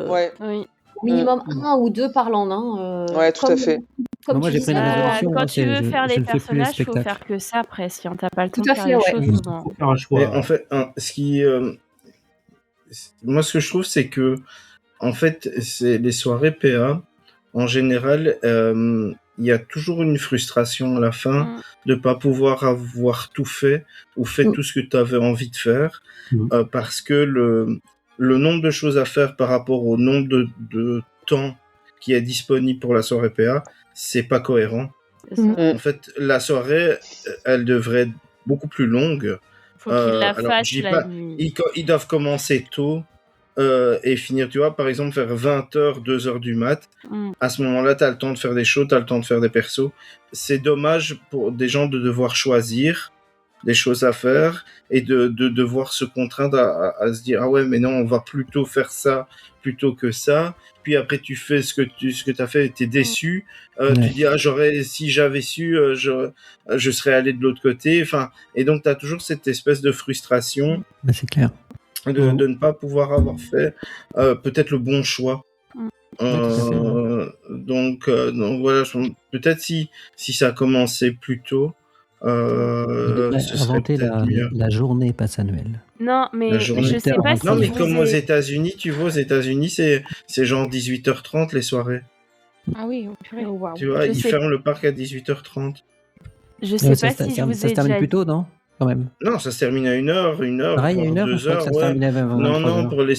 Oui. au minimum un ou deux par land. Hein, Ouais, tout à fait. Comme moi, tu j'ai pris disais, une résolution. Quand hein, tu veux je faire ne les fais plus les personnages, faut spectacles. faire que ça presque. Hein. T'as pas le temps Tout de à faire fait, les ouais. choses. souvent. Faut faire un choix. Mais en fait, ce qui, moi, ce que je trouve, c'est que, en fait, c'est les soirées PA, en général, il y a toujours une frustration à la fin de pas pouvoir avoir tout fait ou fait tout ce que tu avais envie de faire, parce que le nombre de choses à faire par rapport au nombre de temps qui est disponible pour la soirée PA, c'est pas cohérent. En fait, la soirée, elle devrait être beaucoup plus longue. Faut qu'ils la alors, fassent je dis la pas, nuit. ils doivent commencer tôt et finir, tu vois, par exemple, faire 20h, 2h du mat. Mm. À ce moment-là, tu as le temps de faire des shows, tu as le temps de faire des persos. C'est dommage pour des gens de devoir choisir des choses à faire et de devoir se contraindre à se dire ah ouais mais non on va plutôt faire ça plutôt que ça, puis après tu fais ce que tu as fait et t'es déçu, tu dis ah si j'avais su je serais allé de l'autre côté, enfin, et donc t'as toujours cette espèce de frustration C'est clair. de ne pas pouvoir avoir fait peut-être le bon choix. Donc voilà, peut-être si ça a commencé plus tôt, Ils devraient ce serait inventer peut-être mieux. la journée passe annuelle. Non, mais La journée. je sais pas si Non, mais je comme vous aux ai... États-Unis, tu vois, aux États-Unis, c'est genre 18h30 les soirées. Ah oui, purée. Tu vois, Je ils sais- ferment le parc à 18h30. Je sais pas si je vous Ça ai se termine déjà plus dit. tôt, non? Quand même. Non, ça se termine à 1h, Pareil, à 1h, 2 je crois que heures, ça se ouais. terminait à 23 Non, heures. pour les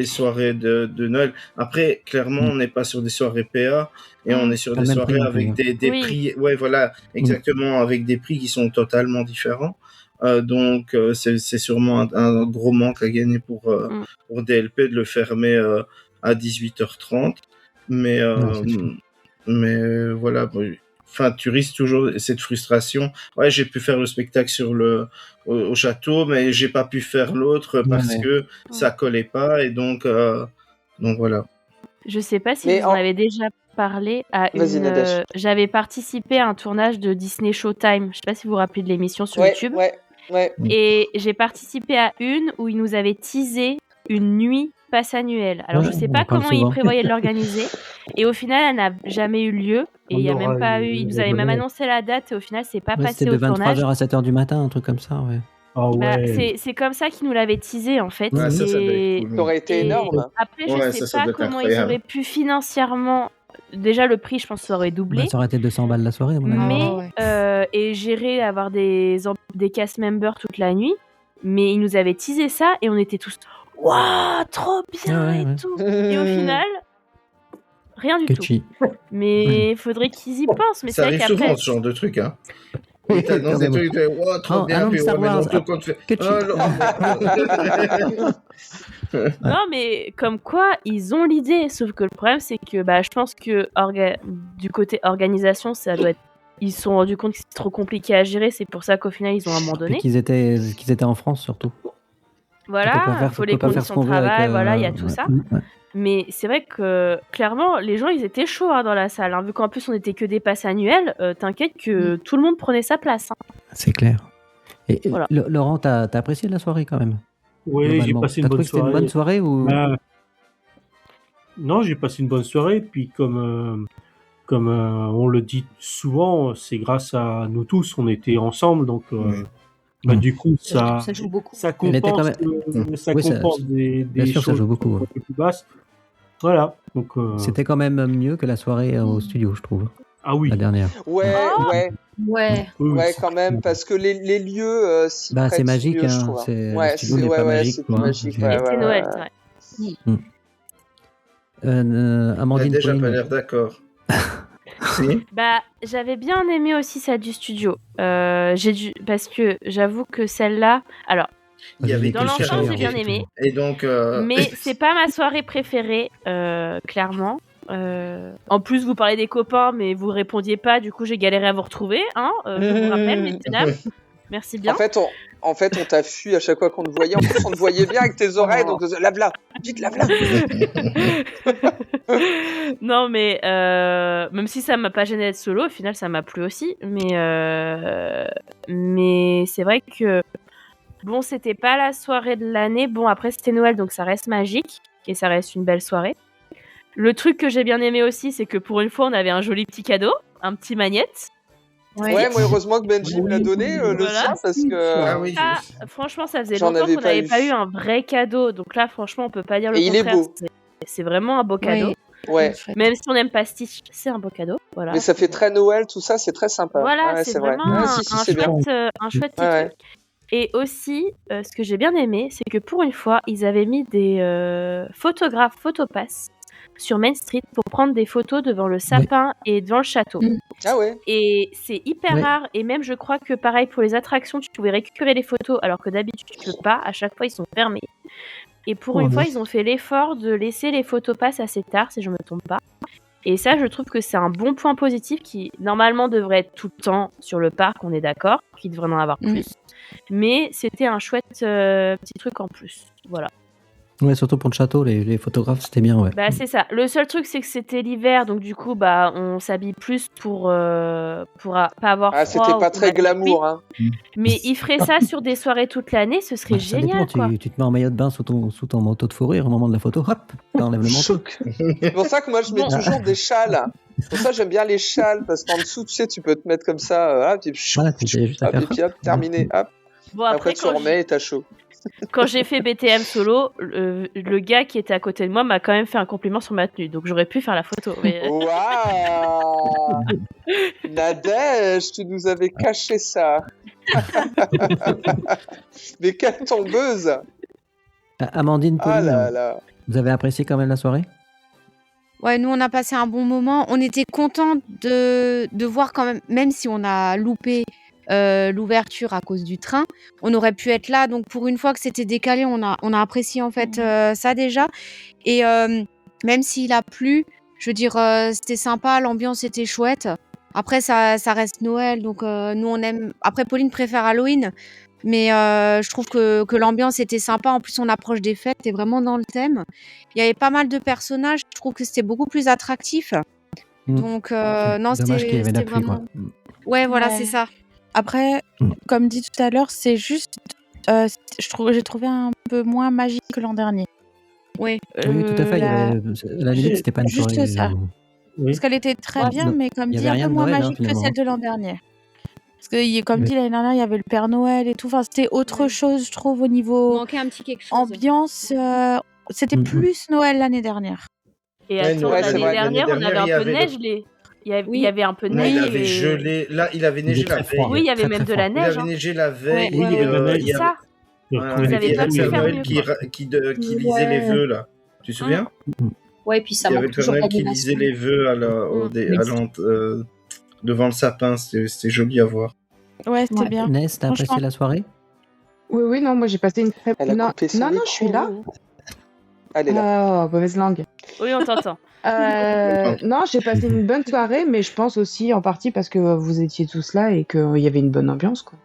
soirées de Noël. Après, clairement, on n'est pas sur des soirées PA et on est sur Pas des le même soirées prix, avec d'ailleurs. des Oui. prix, ouais, voilà, exactement, avec des prix qui sont totalement différents. Donc, c'est sûrement un gros manque à gagner pour DLP de le fermer à 18h30. Mais, voilà, bon, enfin, tu risques toujours cette frustration. Ouais, j'ai pu faire le spectacle au château, mais j'ai pas pu faire l'autre parce que ça collait pas, et donc voilà. Je sais pas si Mais vous en avez déjà parlé à Vas-y, Nadège. j'avais participé à un tournage de Disney Showtime. Je sais pas si vous vous rappelez de l'émission sur Ouais, YouTube. ouais. Et j'ai participé à une où ils nous avaient teasé une nuit passe annuelle. Alors Ouais, je sais on pas en parle comment ils souvent. prévoyaient de l'organiser. Et au final, elle n'a jamais eu lieu. Et il y a On même aura pas eu- eu. Ils nous avaient même annoncé la date et au final, c'est pas Ouais, passé c'était de au tournage. 23h à 7h du matin, un truc comme ça, ouais. Ah Bah, ouais. c'est comme ça qu'ils nous l'avaient teasé en fait. Ouais, ça doit Et, être cool. Ça aurait été et énorme. après, je Ouais, sais ça pas doit être comment ils incroyable. auraient pu financièrement. Déjà, le prix, je pense, ça aurait doublé. Bah, ça aurait été 200 balles la soirée, à mon avis. Mais et gérer, avoir des cast members toute la nuit. Mais ils nous avaient teasé ça et on était tous waouh, trop bien Ouais, et ouais. tout. Et au final, rien du Que tout. chi. Mais il faudrait qu'ils y pensent. Mais c'est Ça vrai arrive qu'après. souvent, ce genre de truc, hein. Et t'annonces des Quand trucs, tu fais, wow, trop Oh, bien, un puis homme Star mais non, Wars. tout compte fait. Que chi. Non, mais comme quoi, ils ont l'idée. Sauf que le problème, c'est que je pense que du côté organisation, ça doit être. Ils se sont rendus compte que c'était trop compliqué à gérer. C'est pour ça qu'au final, ils ont Puis abandonné. qu'ils étaient en France, surtout. Voilà, il faut les conditions de travail, voilà, il y a tout ça. Ouais. Mais c'est vrai que, clairement, les gens, ils étaient chauds dans la salle. Vu qu'en plus, on était que des passes annuelles, t'inquiète que tout le monde prenait sa place. C'est clair. Et Voilà. Laurent, t'as apprécié la soirée quand même? Oui, j'ai Globalement. passé une T'as bonne trouvé que c'était une bonne soirée ou... Non, j'ai passé une bonne soirée. Puis comme on le dit souvent, c'est grâce à nous tous, on était ensemble. Donc, du coup, ça joue beaucoup. ça Elle était quand compense, même- ça Oui, ça- compense des bien sûr, ça choses joue beaucoup, un peu plus basses. Voilà. Donc, C'était quand même mieux que la soirée au studio, je trouve. Ah oui. La dernière. Ouais, ouais. Ouais. Ouais, quand même, parce que les lieux s'y Bah, c'est prêtent magique, mieux, je hein, trouve. c'est- Ouais, le studio n'est pas magique, c'est quoi, hein, magique. c'est- Ouais, Et c'était ouais, Noël, ouais. c'est vrai. Amandine, Déjà Pauline. pas l'air d'accord. Si. J'avais bien aimé aussi celle du studio. Parce que j'avoue que celle-là, alors, Il y avait dans que l'ensemble, j'ai bien karaoké. aimé. Et donc, Mais c'est pas ma soirée préférée, clairement. En plus, vous parlez des copains, mais vous répondiez pas. Du coup, j'ai galéré à vous retrouver. Hein, je vous rappelle, messieurs, dames. Merci bien. En fait, on t'a fui à chaque fois qu'on te voyait. En plus, on te voyait bien avec tes oreilles, donc lave-la. Vite, lave-la. Non, mais même si ça m'a pas gêné d'être solo, au final, ça m'a plu aussi. Mais c'est vrai que bon, c'était pas la soirée de l'année. Bon, après, c'était Noël, donc ça reste magique et ça reste une belle soirée. Le truc que j'ai bien aimé aussi, c'est que pour une fois, on avait un joli petit cadeau, un petit magnette. Ouais, moi, heureusement que Benji me l'a donné, le Voilà. sien, parce que... Ah oui, Ça, franchement, ça faisait J'en longtemps avais qu'on pas n'avait eu. pas eu un vrai cadeau. Donc là, franchement, on peut pas dire le Et il est contraire. beau. C'est vraiment un beau cadeau. Ouais. Même si on n'aime pas Stitch, c'est un beau cadeau. Voilà. Mais ça fait très Noël, tout ça, c'est très sympa. Voilà, Ouais, c'est vrai. vraiment Ouais, si, un c'est bien. chouette petit Ouais, ouais. truc. Et aussi, ce que j'ai bien aimé, c'est que pour une fois, ils avaient mis des photographes photopass sur Main Street pour prendre des photos devant le sapin et devant le château. Ah ouais. Et c'est hyper rare. Et même, je crois que pareil pour les attractions, tu pouvais récupérer les photos alors que d'habitude, tu peux pas. À chaque fois, ils sont fermés. Et pour une fois, ils ont fait l'effort de laisser les photopasses assez tard, si je me trompe pas. Et ça, je trouve que c'est un bon point positif qui, normalement, devrait être tout le temps sur le parc, on est d'accord, qu'il devrait en avoir plus. Mais c'était un chouette petit truc en plus. Voilà. Ouais, surtout pour le château, les photographes, c'était bien, ouais. Bah, c'est ça. Le seul truc, c'est que c'était l'hiver, donc du coup, bah, on s'habille plus pour pas avoir froid. C'était pas très glamour, hein. Mais ils feraient ça sur des soirées toute l'année, ce serait Ça génial, dépend, quoi. tu te mets en maillot de bain sous ton manteau de fourrure au moment de la photo, hop, t'enlèves le manteau. C'est pour ça que moi, je mets toujours des châles. Pour ça, j'aime bien les châles, parce qu'en dessous, tu sais, tu peux te mettre comme ça, hop, et puis, Voilà, juste à faire et puis hop, terminé, hop. Bon, après, tu remets et t'as chaud. Quand j'ai fait BTM solo, le gars qui était à côté de moi m'a quand même fait un compliment sur ma tenue, donc j'aurais pu faire la photo. Mais... Waouh Nadège, tu nous avais caché ça. Mais quelle tombeuse. Amandine, Pauline, là là. vous avez apprécié quand même la soirée? Ouais, nous on a passé un bon moment. On était contents de voir quand même si on a loupé l'ouverture à cause du train, on aurait pu être là. Donc pour une fois que c'était décalé, on a apprécié en fait ça déjà. Et même s'il a plu, je veux dire, c'était sympa, l'ambiance était chouette. Après ça reste Noël, donc nous on aime. Après Pauline préfère Halloween, mais je trouve que l'ambiance était sympa. En plus on approche des fêtes, t'es vraiment dans le thème. Il y avait pas mal de personnages, je trouve que c'était beaucoup plus attractif. Donc non, c'était vraiment. Ouais, voilà, c'est ça. Après, comme dit tout à l'heure, c'est juste, j'ai trouvé un peu moins magique que l'an dernier. Oui, oui, tout à fait. La limite, c'était pas une soirée. Juste ça. Parce qu'elle était très bien, mais comme dit, un peu moins magique que celle de l'an dernier. Parce que, comme dit l'année dernière, il y avait le Père Noël et tout. Enfin, c'était autre chose, je trouve, au niveau Il manquait un petit quelque chose. Ambiance. C'était plus Noël l'année dernière. Et attends, l'année dernière, on avait un peu de neige, Il y avait un peu de neige. Il avait gelé. Là, il avait neigé la veille. Oui, il y avait même de la neige. Il avait neigé la veille. Oui, il y avait ça. Vous avez pas pu faire mieux, qui lisait les vœux, là. Tu te souviens? Ouais, puis ça manque toujours pas d'animation. Il y avait le Père Noël qui lisait les vœux devant le sapin. C'était joli à voir. Ouais, c'était bien. Ness, t'as apprécié la soirée? Oui, non, moi j'ai passé une très... Non, je suis là. Elle est là. Oh, mauvaise langue. Oui, on t'entend. Non, j'ai passé une bonne soirée, mais je pense aussi en partie parce que vous étiez tous là et qu'il y avait une bonne ambiance, quoi.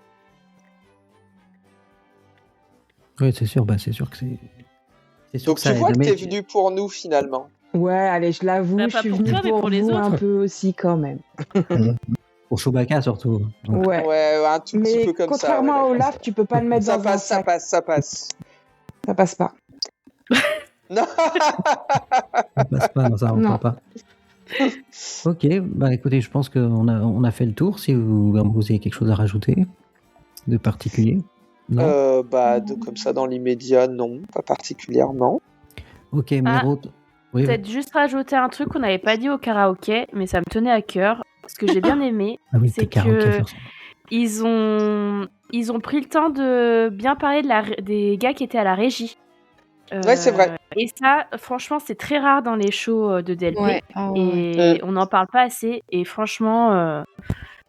Oui, c'est sûr, c'est sûr que c'est... Donc tu vois que t'es venu pour nous, finalement. Ouais, allez, je l'avoue, je suis venu pour vous un peu aussi, quand même. Pour Chewbacca, surtout. Donc. Ouais, un tout petit peu comme ça. Contrairement à Olaf, tu peux pas le mettre dans un sac. Ça passe. Ça passe pas. Non. Ça passe pas, non, ça rentre pas. Ok, écoutez, je pense qu'on a fait le tour. Si vous avez quelque chose à rajouter de particulier? Non. Comme ça, dans l'immédiat, non, pas particulièrement. Ok, Miro. Oui, peut-être juste rajouter un truc qu'on n'avait pas dit au karaoké, mais ça me tenait à cœur. Ce que j'ai bien aimé, c'est que ils ont pris le temps de bien parler des gars qui étaient à la régie. Ouais, c'est vrai. Et ça, franchement, c'est très rare dans les shows de DLP. Ouais. On n'en parle pas assez. Et franchement,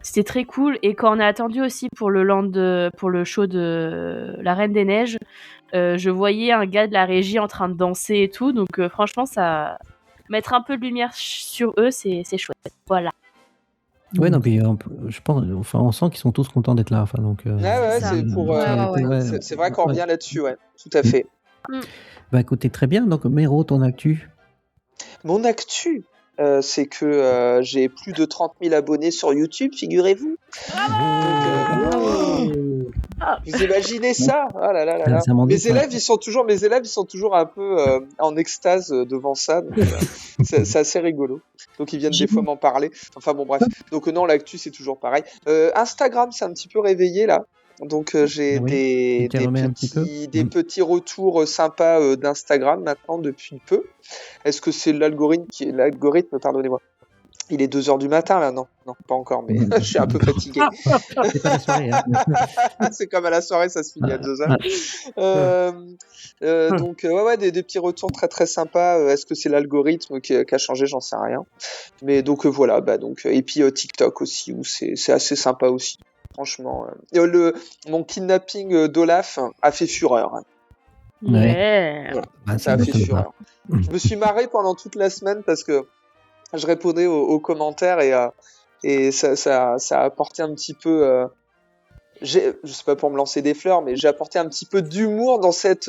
c'était très cool. Et quand on a attendu aussi pour le show de La Reine des Neiges, je voyais un gars de la régie en train de danser et tout. Donc franchement, ça mettre un peu de lumière sur eux, c'est chouette. Voilà. Ouais, non, puis je pense, on sent qu'ils sont tous contents d'être là. Donc, c'est vrai qu'on revient là-dessus, ouais, tout à fait. Écoutez, très bien. Donc, Mero, ton actu? Mon actu, c'est que j'ai plus de 30 000 abonnés sur YouTube, figurez-vous. Vous imaginez ça? Oh là là là là. Mes élèves, ils sont toujours un peu en extase devant ça. Donc, c'est assez rigolo. Donc ils viennent des fois m'en parler. Enfin bon, bref. Donc non, l'actu c'est toujours pareil. Instagram, c'est un petit peu réveillé là. Donc j'ai des petits retours sympas d'Instagram maintenant depuis peu. Est-ce que c'est l'algorithme, pardonnez-moi, Il est 2h du matin là, non, pas encore, mais je suis un peu fatigué. C'est pas la soirée. Hein. C'est comme à la soirée, ça se finit à 2h. Donc ouais, des petits retours très très sympas. Est-ce que c'est l'algorithme qui a changé, j'en sais rien. Mais donc voilà, et puis TikTok aussi, où c'est assez sympa aussi. Franchement, mon kidnapping d'Olaf a fait fureur. Ouais. Voilà, ça a fait fureur. Je me suis marré pendant toute la semaine parce que je répondais aux commentaires et ça a apporté un petit peu. Je sais pas pour me lancer des fleurs, mais j'ai apporté un petit peu d'humour dans cette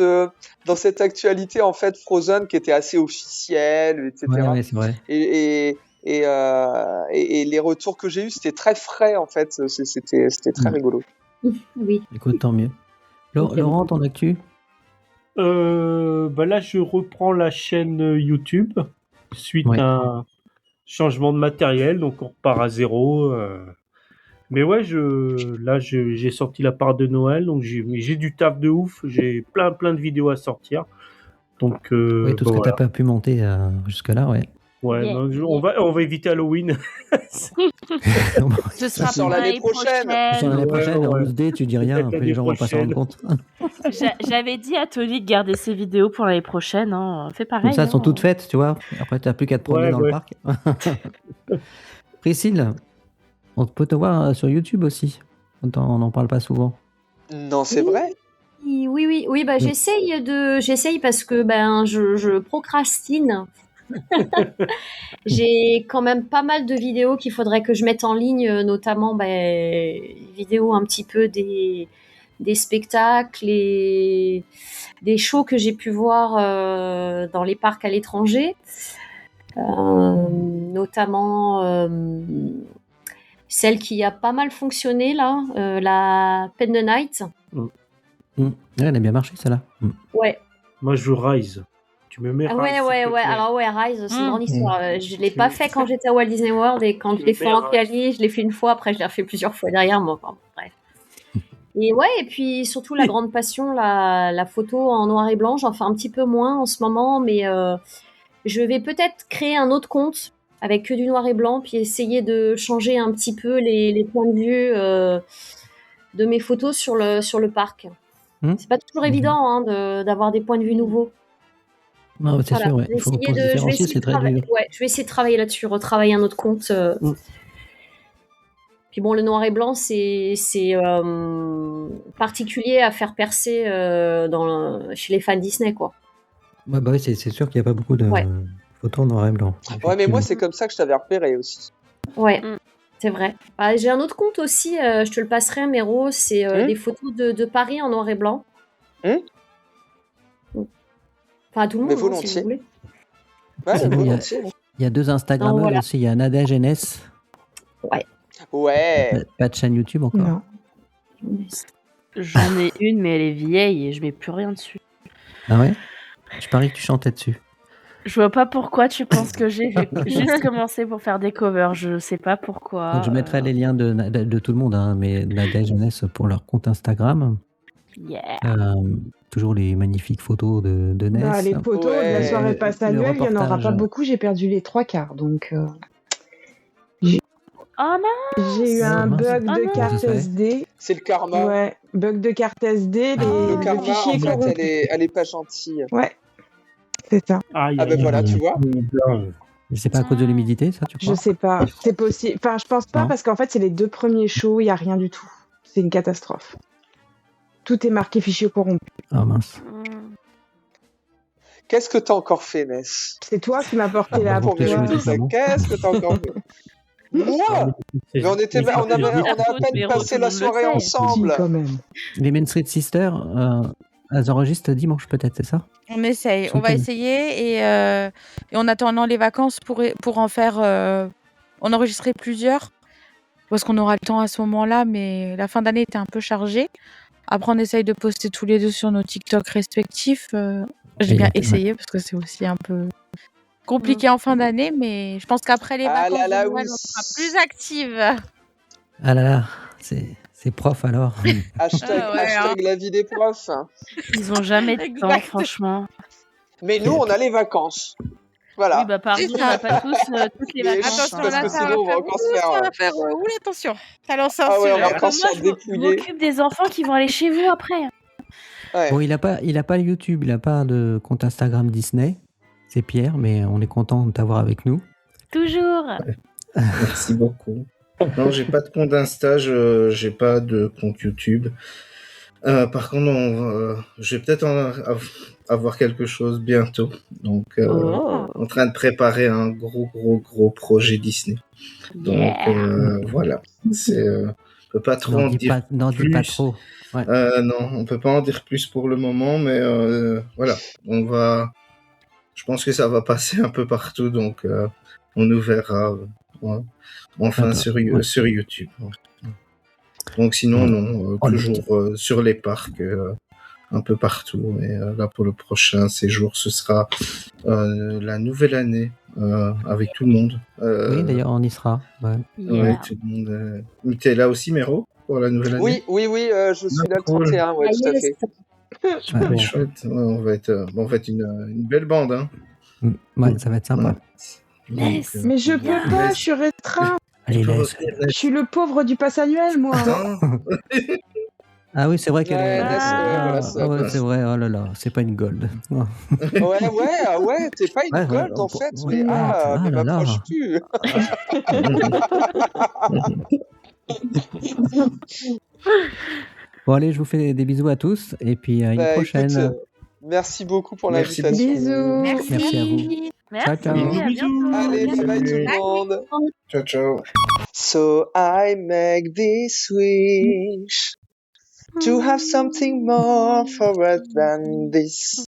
actualité en fait Frozen qui était assez officielle, etc. Ouais, c'est vrai. Et les retours que j'ai eus, c'était très frais en fait. C'était très rigolo. Oui. Écoute, tant mieux. Laurent, ton actu? Là, je reprends la chaîne YouTube suite à un changement de matériel, donc on repart à zéro. Mais ouais, j'ai sorti la part de Noël, donc j'ai du taf de ouf, j'ai plein de vidéos à sortir. Donc oui, tout ce que t'as pas pu monter jusque-là, ouais. Ouais, Yeah. on va éviter Halloween. Ce sera sur pour l'année prochaine. Sur l'année prochaine, en ouais. 12D, tu dis rien, après les gens vont pas s'en rendre compte. J'avais dit à Tony de garder ses vidéos pour l'année prochaine. Hein. Fais pareil. Comme ça, elles sont hein. toutes faites, tu vois. Après, t'as plus qu'à te promener dans le parc. Priscille, on peut te voir sur YouTube aussi. On n'en parle pas souvent. Non, c'est vrai. Oui, j'essaye parce que je procrastine. J'ai quand même pas mal de vidéos qu'il faudrait que je mette en ligne, notamment vidéos un petit peu des spectacles et des shows que j'ai pu voir dans les parcs à l'étranger, notamment celle qui a pas mal fonctionné là, la Pen the Night. Ouais, elle a bien marché, celle-là. Ouais. Moi, je veux Rise. Tu me mets Rise. Ouais. Alors Rise, c'est une grande histoire. Je l'ai pas fait quand j'étais à Walt Disney World et quand je l'ai fait en Cali, je l'ai fait une fois. Après, je l'ai refait plusieurs fois derrière moi. Enfin, bref. Et puis surtout la grande passion, la photo en noir et blanc. J'en fais un petit peu moins en ce moment, mais je vais peut-être créer un autre compte avec que du noir et blanc, puis essayer de changer un petit peu les points de vue de mes photos sur le parc. C'est pas toujours évident d'avoir des points de vue nouveaux. Non, c'est sûr, ouais. Il faut pour se différencier, c'est très dur. Ouais, je vais essayer de travailler là-dessus, retravailler un autre compte. Puis bon, le noir et blanc, c'est particulier à faire percer chez les fans Disney, quoi. Ouais, bah oui, c'est sûr qu'il n'y a pas beaucoup de photos en noir et blanc. Ouais, mais moi, c'est comme ça que je t'avais repéré aussi. Ouais. C'est vrai. J'ai un autre compte aussi, je te le passerai, Méro, c'est des photos de Paris en noir et blanc. Enfin, à tout le monde, volontiers. si vous voulez. Ouais, volontiers. Il y a 2 Instagrammeurs aussi, il y a Nadège et Ness. Ouais. Pas de chaîne YouTube encore. Non. J'en ai une, mais elle est vieille et je mets plus rien dessus. Ah ouais? Je parie que tu chantais dessus. Je vois pas pourquoi tu penses que j'ai juste commencé pour faire des covers. Je sais pas pourquoi. Donc, je mettrai les liens de tout le monde, hein, mais Nadège et Ness pour leur compte Instagram. Yeah. Toujours les magnifiques photos de Ness. Les photos de la soirée passe annuelle, il n'y en aura pas beaucoup. J'ai perdu les 3/4. Donc, oh non! J'ai eu un bug de carte SD. C'est le karma. Ouais, bug de carte SD. Le karma, fichier en fait, elle est pas gentille. Ouais, c'est ça. Voilà, tu vois. Mais c'est pas à cause de l'humidité, ça, tu crois? Je sais pas. C'est possible. Enfin, je pense pas, parce qu'en fait, c'est les 2 premiers shows, il n'y a rien du tout. C'est une catastrophe. Tout est marqué fichier corrompu. Ah mince. Qu'est-ce que t'as encore fait, Ness? C'est toi qui m'as porté la pour vérifier ça. Qu'est-ce que t'as encore fait? Moi? Mais on a à peine passé la soirée ensemble. Quand même. Les Main Street Sisters, elles enregistrent dimanche peut-être, c'est ça? On essaye, on va essayer et en attendant les vacances pour en faire, en enregistrer plusieurs, parce qu'on aura le temps à ce moment-là, mais la fin d'année était un peu chargée. Après, on essaye de poster tous les 2 sur nos TikTok respectifs. J'ai bien essayé parce que c'est aussi un peu compliqué en fin d'année, mais je pense qu'après les vacances de Noël, on sera plus active. Ah là là, c'est prof alors. Hashtag la vie des profs. Ils ont jamais de temps, franchement. Mais nous, on a les vacances. Voilà. Oui, bah pardon, on n'a pas tous toutes les Mais vacances. chut, Attention, parce là, que ça sinon, va on va faire encore se ouh, faire. ça va faire ouh, attention. Ça lance un Ah ouais, on va sujet. encore se Moi, faire je dépouiller. m'occupe des enfants qui vont aller chez vous après. Ouais. Bon, il a pas YouTube, il a pas de compte Instagram Disney. C'est Pierre, mais on est content de t'avoir avec nous. Toujours. Merci beaucoup. Non, j'ai pas de compte Insta, j'ai pas de compte YouTube. Par contre, je vais peut-être avoir quelque chose bientôt. Donc, Oh. en train de préparer un gros projet Disney. Donc, voilà. On peut pas trop en dire Dis pas plus. trop. Ouais. Non, on peut pas en dire plus pour le moment, mais voilà. Je pense que ça va passer un peu partout, donc on nous verra enfin sur YouTube. Donc sinon, non, toujours sur les parcs, un peu partout. Et là, pour le prochain séjour, ce sera la nouvelle année avec tout le monde. Oui, d'ailleurs, on y sera. Ouais. Ouais, tout le monde. T'es là aussi, Méro, pour la nouvelle année? Oui, je suis là le 31, ouais, tout à fait. Super chouette. Ouais, on va être une belle bande, hein. Ouais, ça va être sympa. Donc, Mais je peux pas, je suis restreint. Allez, laisse. Je suis le pauvre du pass annuel, moi. Ah oui, c'est vrai qu'elle Ouais, est. voilà, Ah ouais, c'est vrai. Oh là là, c'est pas une gold. Ouais, t'es pas une Ouais, gold en ouais, fait, ouais, mais mais là là. m'approche plus. Bon, allez, je vous fais des bisous à tous et puis à une Bah, prochaine. écoute, merci beaucoup pour Merci l'invitation. Bisous. Merci à vous. Merci, Ciao. à bientôt. Allez, bye bye tout Salut. le monde. Ciao, ciao. So I make this wish to have something more for us than this.